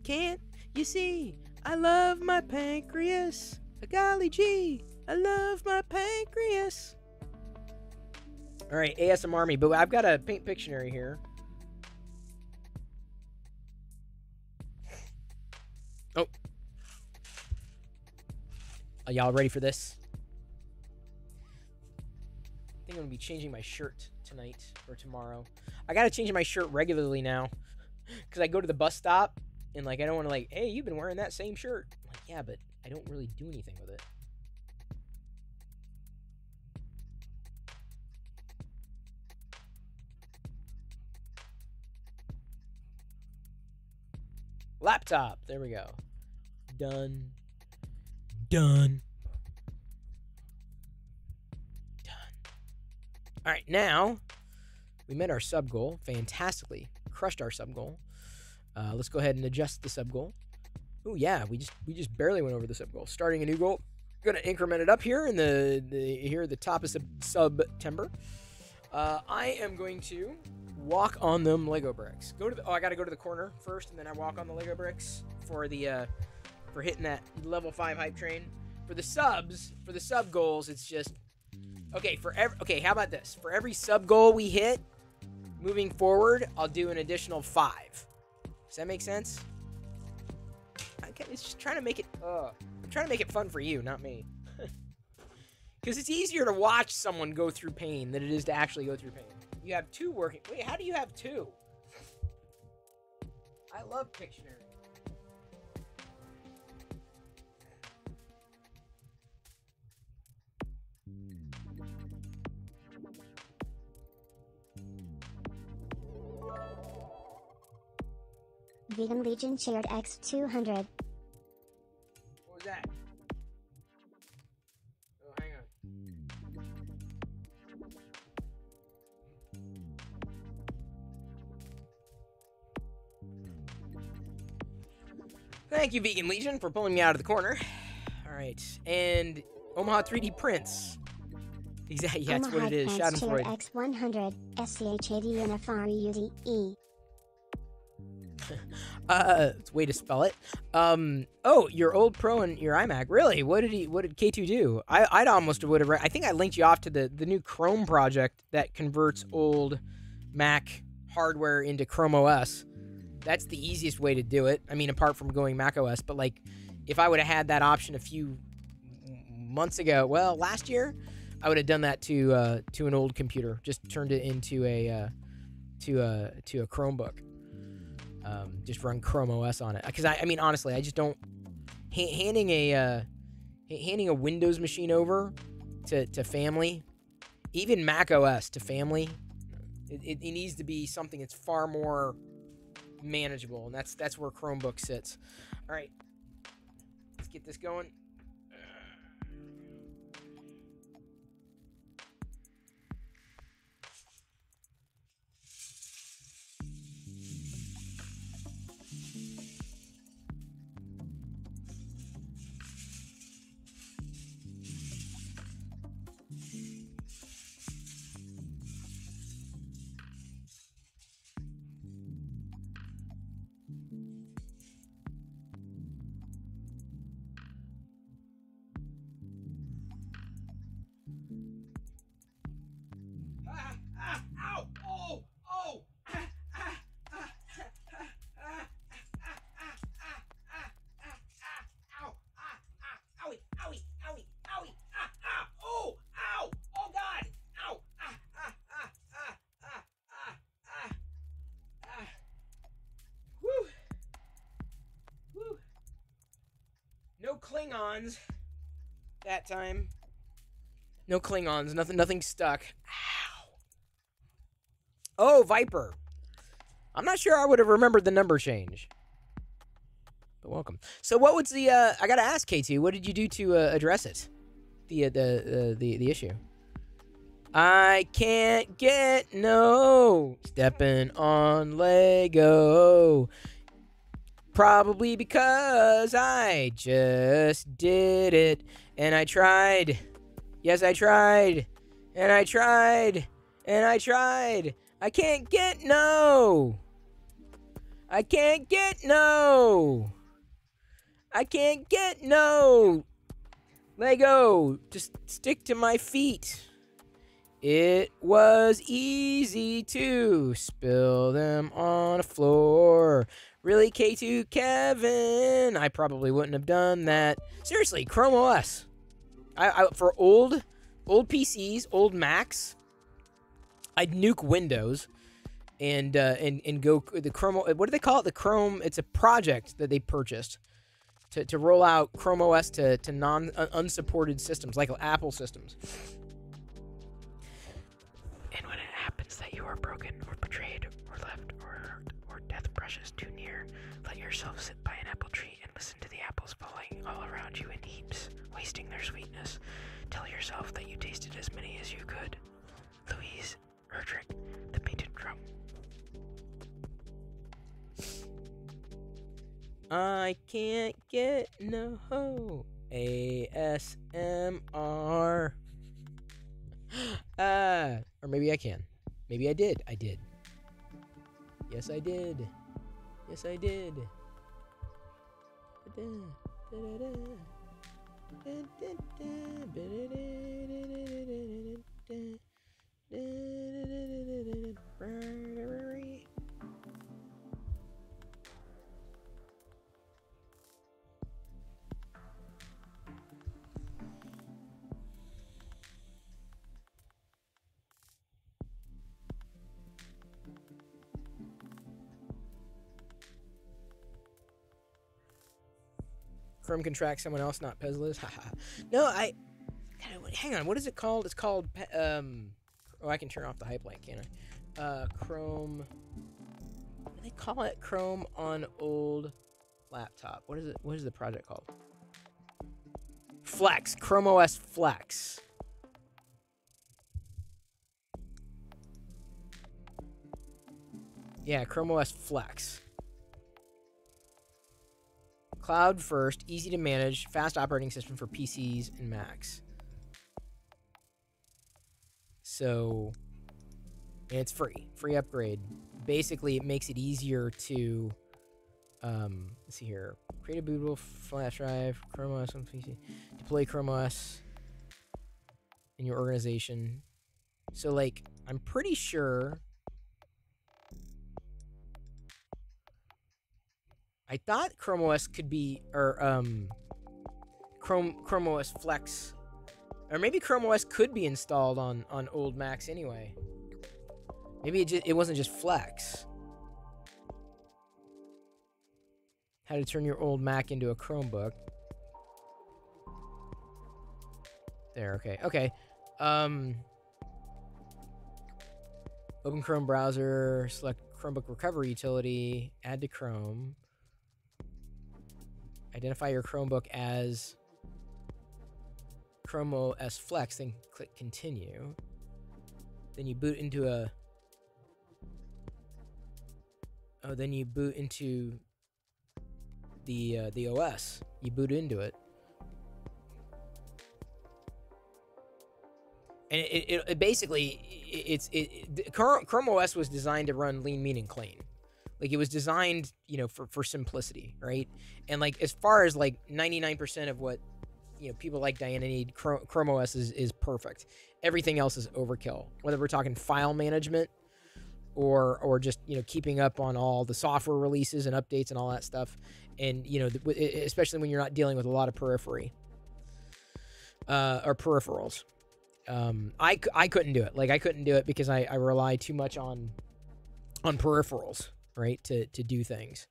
Can't you see, I love my pancreas. Golly gee, I love my pancreas. Alright, ASMR me, but I've got a paint Pictionary here. Are y'all ready for this? I think I'm gonna be changing my shirt tonight or tomorrow. I gotta change my shirt regularly now, because I go to the bus stop and like I don't want to like, hey, you've been wearing that same shirt. I'm like, yeah, but I don't really do anything with it. Laptop. There we go. Done. Done. All right, now we met our sub goal fantastically. Crushed our sub goal. Let's go ahead and adjust the sub goal. Oh yeah, we just barely went over the sub goal. Starting a new goal. Gonna increment it up here in the top of SUBtember. I am going to walk on them Lego bricks. I gotta go to the corner first, and then I walk on the Lego bricks for the for hitting that level 5 hype train. For the sub goals, it's just okay. How about this? For every sub goal we hit, moving forward, I'll do an additional 5. Does that make sense? It's just trying to make it. I'm trying to make it fun for you, not me. Because it's easier to watch someone go through pain than it is to actually go through pain. You have 2 working. Wait, how do you have 2? I love Pictionary. Vegan Legion shared X200. What was that? Oh, hang on. Thank you, Vegan Legion, for pulling me out of the corner. All right, and Omaha 3D Prints. Exactly, yeah, that's what it is. Schadenfreude. X100 SCHADNFREUDE. It's a way to spell it. Oh, your old Pro and your iMac. Really? What did K2 do? I'd almost would have. I think I linked you off to the new Chrome project that converts old Mac hardware into Chrome OS. That's the easiest way to do it. I mean, apart from going Mac OS, but like, if I would have had that option a few months ago, well, last year, I would have done that to an old computer. Just turned it into a Chromebook. Just run Chrome OS on it. Because I mean, honestly, I just don't handing a Windows machine over to family, even Mac OS to family. It needs to be something that's far more manageable, and that's where Chromebook sits. All right, let's get this going. No Klingons that time. No Klingons. Nothing stuck. Ow. Oh, Viper. I'm not sure I would have remembered the number change. But welcome. So what was the I gotta ask K2, what did you do to address it? The issue. I can't get no stepping on Lego. Probably because I just did it. And I tried. Yes, I tried. And I tried. And I tried. I can't get no. I can't get no. I can't get no. Lego, just stick to my feet. It was easy to spill them on the floor. Really, K2 Kevin? I probably wouldn't have done that. Seriously, Chrome OS. For old PCs, old Macs, I'd nuke Windows and go the Chrome. What do they call it? The Chrome. It's a project that they purchased to roll out Chrome OS to unsupported systems like Apple systems. And when it happens that you are broken or betrayed or left or death brushes too near, let yourself sit by an apple tree and listen to the apples falling all around you in heaps, wasting their sweetness. Tell yourself that you tasted as many as you could. Louise Erdrich, the Painted Drum. I can't get no ASMR. Or maybe I can. Maybe I did. I did. Yes, I did. Yes, I did. Chrome can track someone else, not Pezlis. No, hang on. What is it called? It's called oh, I can turn off the hype light, can't I? Chrome. What do they call it? Chrome on old laptop. What is it? What is the project called? Flex. Chrome OS Flex. Yeah, Chrome OS Flex. Cloud first, easy to manage, fast operating system for PCs and Macs. So, and it's free upgrade. Basically, it makes it easier to, let's see here, create a bootable flash drive, Chrome OS on PC, deploy Chrome OS in your organization. So, like, I'm pretty sure. I thought Chrome OS could be, or Chrome OS Flex, or maybe Chrome OS could be installed on old Macs anyway. Maybe it wasn't just Flex. How to turn your old Mac into a Chromebook. There, okay. Open Chrome browser, select Chromebook recovery utility, add to Chrome. Identify your Chromebook as Chrome OS Flex, then click continue. Then you boot into the OS. You boot into it. And it basically Chrome OS was designed to run lean, mean, and clean. Like, it was designed, for simplicity, right? And, like, as far as, like, 99% of what, people like Diana need, Chrome OS is perfect. Everything else is overkill. Whether we're talking file management or just, keeping up on all the software releases and updates and all that stuff. And, especially when you're not dealing with a lot of periphery or peripherals. I couldn't do it. Like, I couldn't do it because I rely too much on peripherals. Right, to do things,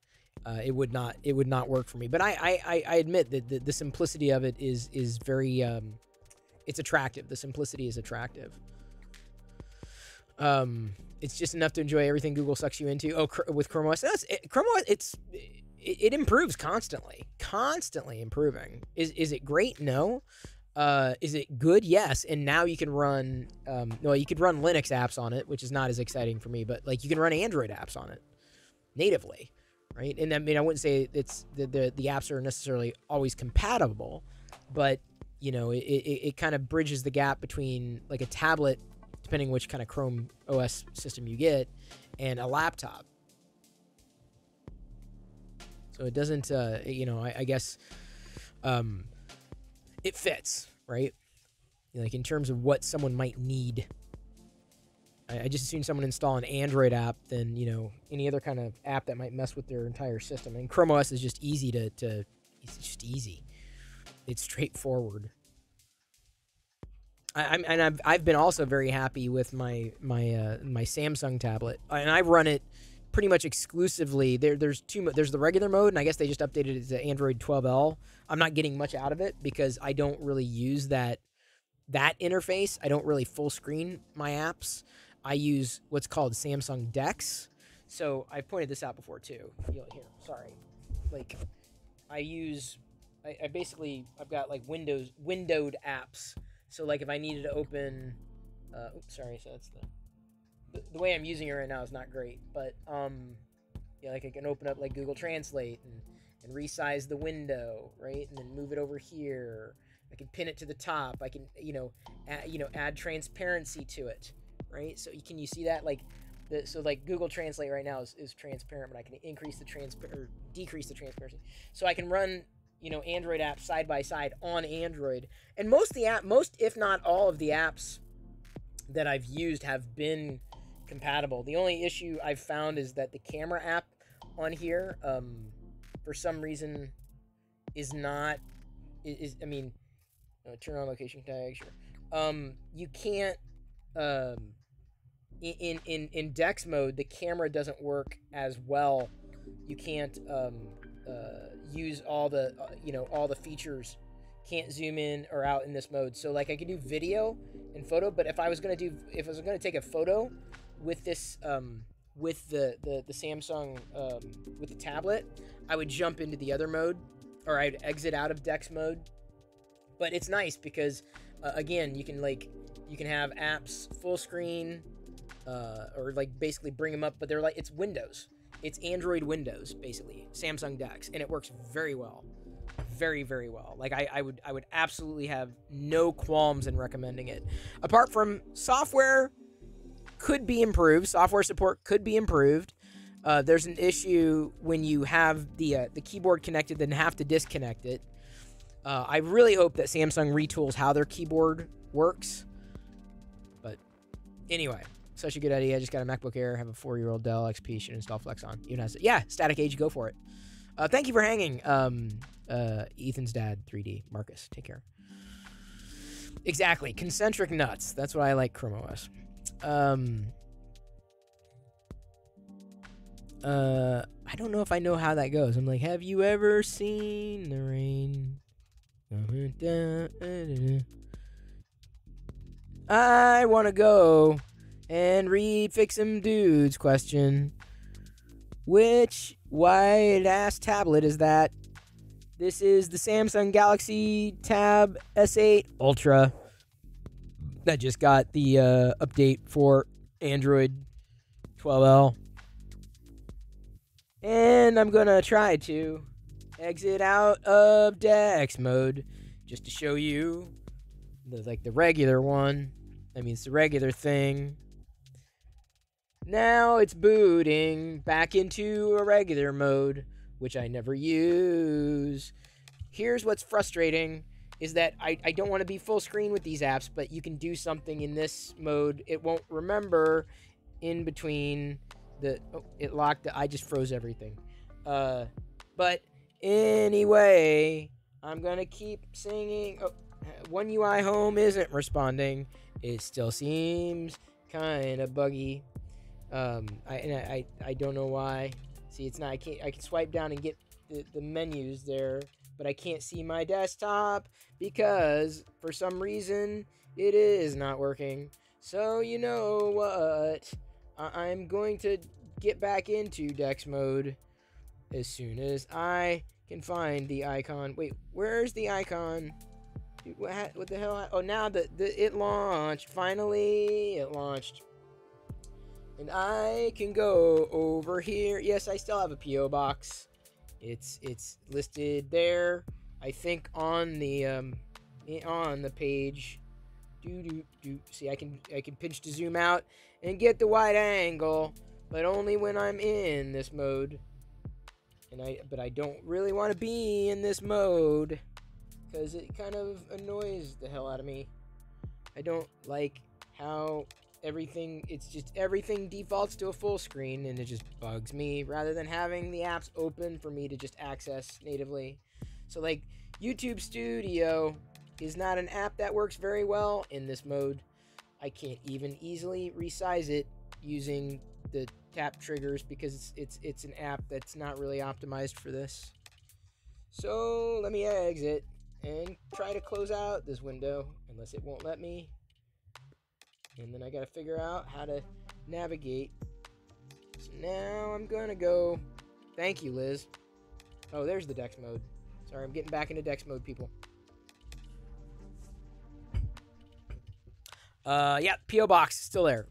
it would not work for me. But I admit that the simplicity of it is very it's attractive. The simplicity is attractive. It's just enough to enjoy everything Google sucks you into. Oh, with Chrome OS, Chrome OS, it improves constantly improving. Is it great? No. Is it good? Yes. And now you can run you could run Linux apps on it, which is not as exciting for me, but like you can run Android apps on it natively, right? And I mean, I wouldn't say it's the apps are necessarily always compatible, but it kind of bridges the gap between like a tablet, depending which kind of Chrome OS system you get, and a laptop. So it doesn't, I guess it fits, right? Like in terms of what someone might need. I just assume someone install an Android app than, any other kind of app that might mess with their entire system. And Chrome OS is just easy it's just easy. It's straightforward. I've been also very happy with my Samsung tablet, and I run it pretty much exclusively. There's the regular mode, and I guess they just updated it to Android 12L. I'm not getting much out of it because I don't really use that interface. I don't really full screen my apps. I use what's called Samsung Dex. So I pointed this out before too. Here, sorry. Like I basically I've got like windowed apps. So like if I needed to open, sorry, so that's the way I'm using it right now is not great, but yeah, like I can open up like Google Translate and resize the window, right, and then move it over here. I can pin it to the top. I can add transparency to it, right? So can you see that like so like Google Translate right now is transparent, but I can increase the or decrease the transparency. So I can run Android apps side by side on Android, and most if not all of the apps that I've used have been compatible. The only issue I've found is that the camera app on here for some reason is not turn on location tag, sure. You can't in Dex mode the camera doesn't work as well. You can't use all the all the features. Can't zoom in or out in this mode. So like I could do video and photo, but if I was gonna take a photo with this with the Samsung with the tablet, I would jump into the other mode, or I'd exit out of Dex mode. But it's nice because again, you can have apps full screen or like basically bring them up, but they're like it's Windows. It's Android Windows, basically, Samsung Dex, and it works very well. Very, very well. Like I would absolutely have no qualms in recommending it. Apart from software could be improved. Software support could be improved. There's an issue when you have the keyboard connected and have to disconnect it. I really hope that Samsung retools how their keyboard works. But anyway, such a good idea. I just got a MacBook Air, have a 4-year-old Dell XP, should install Flex on. Even has Static Age, go for it. Thank you for hanging, Ethan's dad, 3D. Marcus, take care. Exactly, concentric nuts. That's what I like Chrome OS. I don't know if I know how that goes. I'm like, have you ever seen the rain? I want to go and read Fix 'em Dude's question. Which white-ass tablet is that? This is the Samsung Galaxy Tab S8 Ultra that just got the update for Android 12L. And I'm going to try to exit out of Dex mode just to show you the regular one. I mean, it's the regular thing. Now it's booting back into a regular mode, which I never use. Here's what's frustrating is that I don't want to be full screen with these apps, but you can do something in this mode. It won't remember in between it locked. I just froze everything. But anyway, I'm going to keep singing. One UI Home isn't responding. It still seems kind of buggy. I don't know why. See, it's not. I can swipe down and get the menus there, but I can't see my desktop because for some reason it is not working. So you know what? I'm going to get back into Dex mode as soon as I can find the icon. Wait, where's the icon? Dude, what the hell? Oh, now it launched. Finally, it launched. And I can go over here. Yes, I still have a P.O. box. It's listed there. I think on the page. See, I can pinch to zoom out and get the wide angle, but only when I'm in this mode. But I don't really want to be in this mode because it kind of annoys the hell out of me. I don't like how everything defaults to a full screen, and it just bugs me rather than having the apps open for me to just access natively. So like YouTube Studio, is not an app that works very well in this mode. I can't even easily resize it using the tap triggers because it's an app that's not really optimized for this. So let me exit and try to close out this window, unless it won't let me. And then I gotta figure out how to navigate. So now I'm gonna go. Thank you, Liz. Oh, there's the Dex mode. Sorry, I'm getting back into Dex mode, people. Yeah, P.O. Box is still there.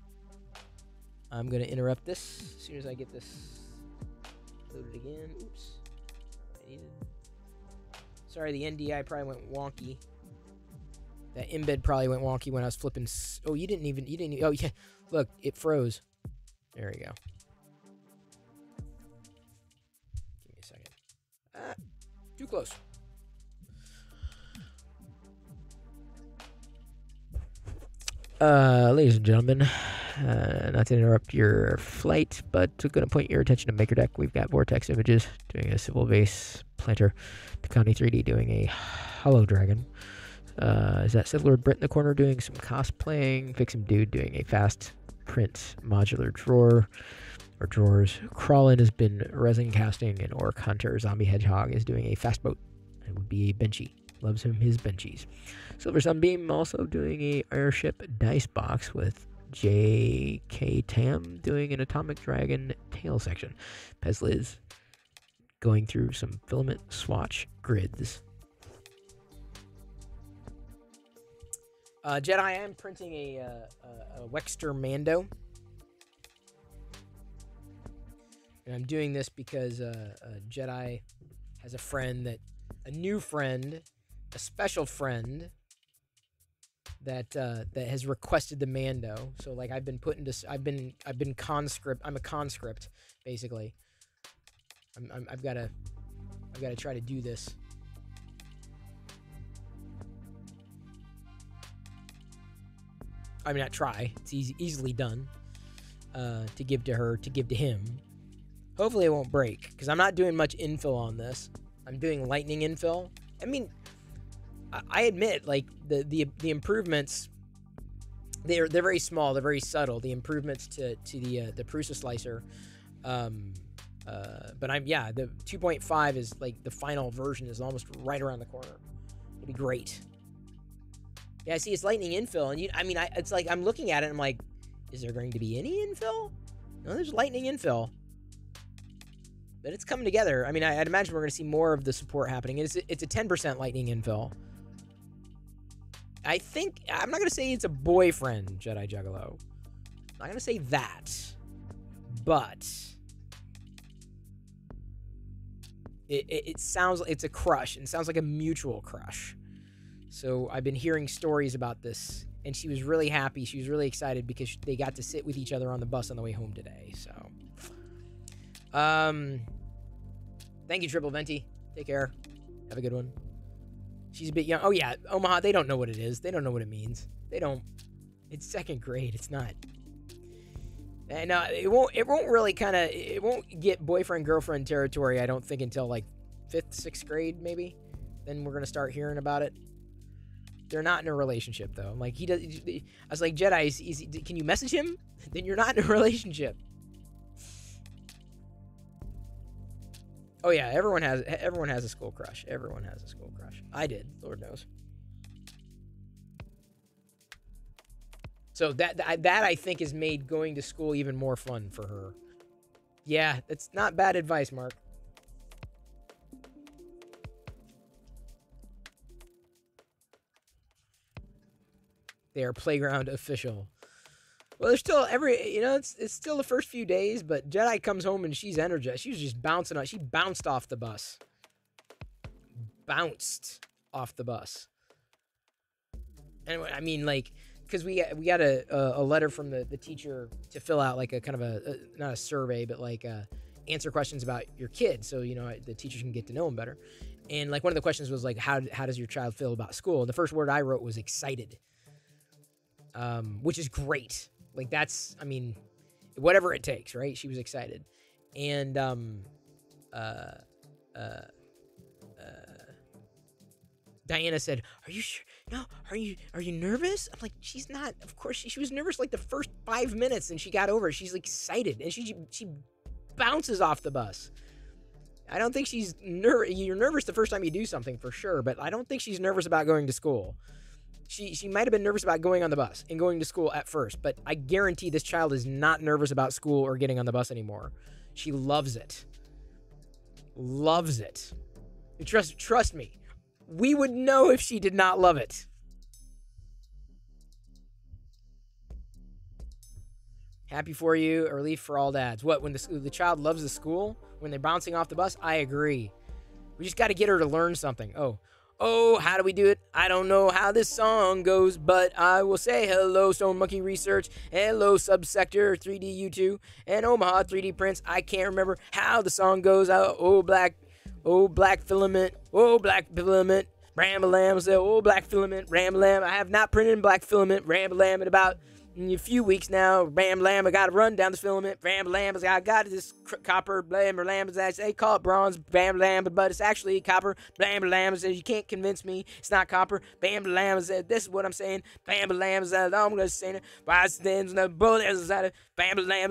I'm gonna interrupt this as soon as I get this loaded again. Oops. Sorry, the NDI probably went wonky. That embed probably went wonky when I was flipping. Oh, you didn't even. Oh, yeah. Look, it froze. There we go. Give me a second. Ah, too close. Ladies and gentlemen, not to interrupt your flight, but I'm going to point your attention to MakerDeck. We've got Vortex Images doing a civil base planter. Takani 3D doing a hollow dragon. Is that Sid Lord Brit in the corner doing some cosplaying? Fixum Dude doing a fast print modular drawer or drawers. Crawlin has been resin casting, and Orc Hunter Zombie Hedgehog is doing a fast boat. It would be a benchy. Loves him his benchies. Silver Sunbeam also doing a airship dice box with J.K. Tam doing an Atomic Dragon tail section. Pezliz going through some filament swatch grids. Jedi, I am printing a Wexter Mando. And I'm doing this because Jedi has a friend a new friend, a special friend that has requested the Mando. So like I've been put into I've been conscript. I'm a conscript basically. I've got to try to do this. I mean, not try. It's easily done. To give to her, to give to him. Hopefully it won't break, because I'm not doing much infill on this. I'm doing lightning infill. I mean, I admit, like the improvements, they're very small. They're very subtle. The improvements to the Prusa slicer. But the 2.5 is like the final version is almost right around the corner. It'd be great. Yeah, see, it's lightning infill, and it's like I'm looking at it, and I'm like, is there going to be any infill? No, there's lightning infill, but it's coming together. I mean, I'd imagine we're going to see more of the support happening. It's a 10% lightning infill. I think I'm not going to say it's a boyfriend Jedi Juggalo. I'm not going to say that, but it sounds like it's a crush. It sounds like a mutual crush. So I've been hearing stories about this, and she was really happy. She was really excited because they got to sit with each other on the bus on the way home today. So, thank you, Triple Venti. Take care. Have a good one. She's a bit young. Oh yeah, Omaha. They don't know what it is. They don't know what it means. They don't. It's second grade. It's not. And it won't really kind of. It won't get boyfriend girlfriend territory. I don't think until like 5th, 6th grade maybe. Then we're gonna start hearing about it. They're not in a relationship, though. I'm like, he does. I was like, Jedi, can you message him? Then you're not in a relationship. Oh yeah, everyone has a school crush. Everyone has a school crush. I did, Lord knows. So that I think has made going to school even more fun for her. Yeah, that's not bad advice, Mark. They are playground official. Well, there's still it's still the first few days, but Jedi comes home and she's energized. She was just bouncing on. She bounced off the bus. Bounced off the bus. Anyway, I mean, like, because we got a letter from the teacher to fill out like a kind of not a survey, but like answer questions about your kid, so the teachers can get to know him better. And like one of the questions was like, how does your child feel about school? And the first word I wrote was excited. Which is great. Like that's, I mean, whatever it takes, right? She was excited. And, Diana said, "Are you sure? No, are you nervous?" I'm like, "She's not. Of course, she was nervous like the first 5 minutes, and she got over it. She's like, excited, and she bounces off the bus. I don't think she's You're nervous the first time you do something for sure, but I don't think she's nervous about going to school. She might have been nervous about going on the bus and going to school at first, but I guarantee this child is not nervous about school or getting on the bus anymore. She loves it. Loves it. Trust me. We would know if she did not love it. Happy for you, a relief for all dads. What, when the child loves the school? When they're bouncing off the bus? I agree. We just got to get her to learn something. Oh, how do we do it? I don't know how this song goes, but I will say hello, Stone Monkey Research, hello, Subsector 3D U2, and Omaha 3D Prints. I can't remember how the song goes. Oh, black filament, Ram-a-lam, oh, black filament, Ram-a-lam. I have not printed in black filament, Ram-a-lam, in about a few weeks now. Ram-a-lam, I got to run down this filament, Ram-a-lam, I got this copper, Blam-a-lam, they call it bronze, Bam-a-lam, but it's actually copper, Blam-a-lam, you can't convince me, it's not copper, Bam-a-lam, this is what I'm saying, Bam-a-lam, I'm going to say it, Bam-a-lam,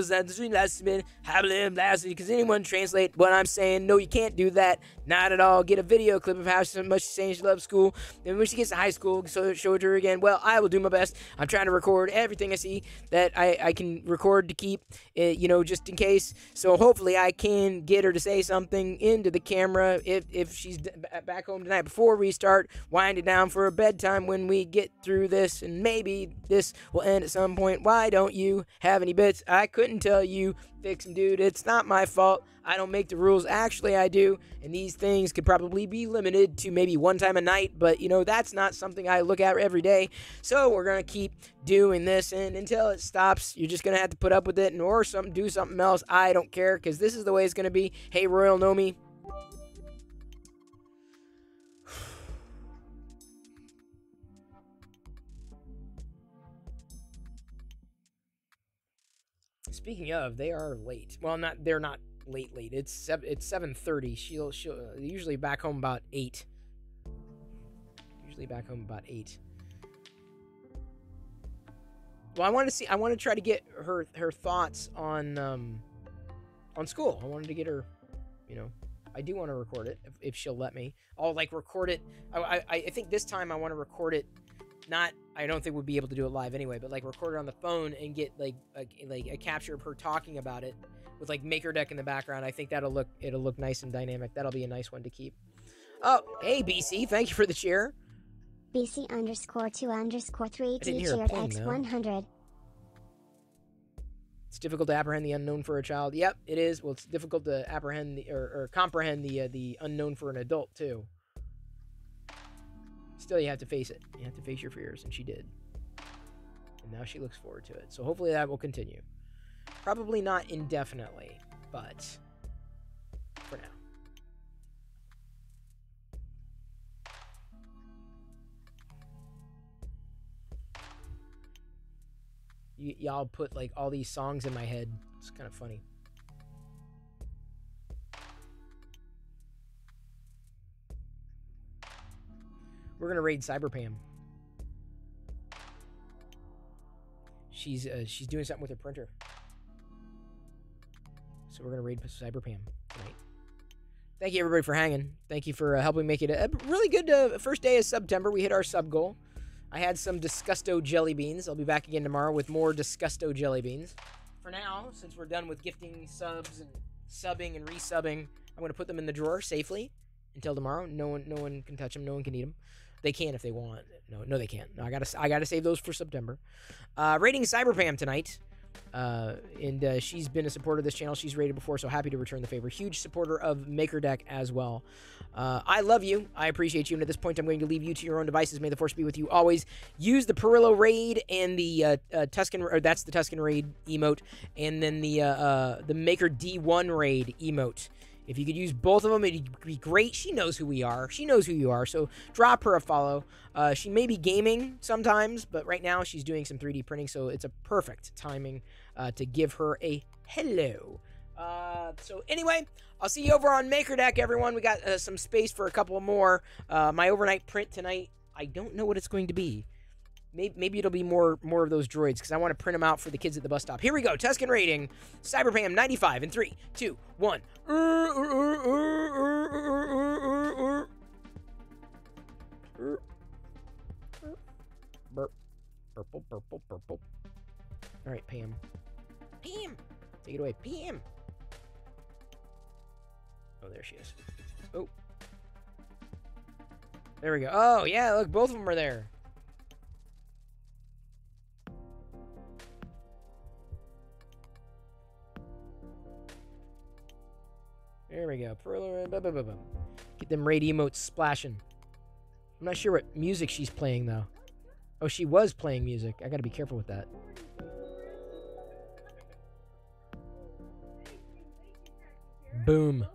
because anyone translate what I'm saying? No, you can't do that, not at all. Get a video clip of how much she's saying she loves school, then when she gets to high school, so show it to her again. Well, I will do my best. I'm trying to record everything I see that I can record to keep, just in case, so hopefully I can get her to say something into the camera if she's back home tonight before we start winding down for a bedtime when we get through this, and maybe this will end at some point. Why don't you have any bits? I couldn't tell you. Fix them, dude. It's not my fault. I don't make the rules. Actually, I do. And these things could probably be limited to maybe one time a night, but, that's not something I look at every day. So we're going to keep doing this, and until it stops, you're just going to have to put up with it or do something else. I don't care, because this is the way it's going to be. Hey, Royal Nomi. Speaking of, they are late. Well, they're not late. It's 7:30. She'll usually back home about 8. Well, I want to try to get her thoughts on school. I wanted to get her, I do want to record it if she'll let me. I'll record it. I think this time I want to record it. I don't think we'll be able to do it live anyway, but record it on the phone and get a capture of her talking about it with Maker Deck in the background. I think it'll look nice and dynamic. That'll be a nice one to keep. Oh, hey BC, thank you for the share. BC_2_3D shared X100. It's difficult to apprehend the unknown for a child. Yep, it is. Well, it's difficult to apprehend or comprehend the unknown for an adult too. Still, you have to face it. You have to face your fears, and she did. And now she looks forward to it. So hopefully that will continue. Probably not indefinitely, but for now. Y'all put all these songs in my head. It's kind of funny. We're gonna raid SUBPAM. She's doing something with her printer, so we're gonna raid SUBPAM tonight. Thank you everybody for hanging. Thank you for helping make it a really good first day of SUBtember. We hit our sub goal. I had some Disgusto jelly beans. I'll be back again tomorrow with more Disgusto jelly beans. For now, since we're done with gifting subs and subbing and resubbing, I'm gonna put them in the drawer safely until tomorrow. No one can touch them. No one can eat them. They can if they want. No, they can't. No, I gotta save those for SUBtember. Rating SUBPAM tonight. And she's been a supporter of this channel. She's rated before, so happy to return the favor. Huge supporter of Maker Deck as well. I love you. I appreciate you. And at this point, I'm going to leave you to your own devices. May the force be with you always. Use the Perillo raid and the Tuscan, or that's the Tuscan raid emote, and then the Maker D1 raid emote. If you could use both of them, it'd be great. She knows who we are. She knows who you are. So drop her a follow. She may be gaming sometimes, but right now she's doing some 3D printing, so it's a perfect timing to give her a hello. So anyway, I'll see you over on MakerDeck, everyone. We got some space for a couple more. My overnight print tonight, I don't know what it's going to be. Maybe it'll be more of those droids, because I want to print them out for the kids at the bus stop. Here we go. Tuscan rating. Cyberpam 95 in 3, 2, 1. Burp. Purple, purple, purple. All right, Pam. Pam! Take it away. Pam! Oh, there she is. Oh. There we go. Oh, yeah, look, both of them are there. There we go. Get them raid emotes splashing. I'm not sure what music she's playing, though. Oh, she was playing music. I gotta be careful with that. Boom.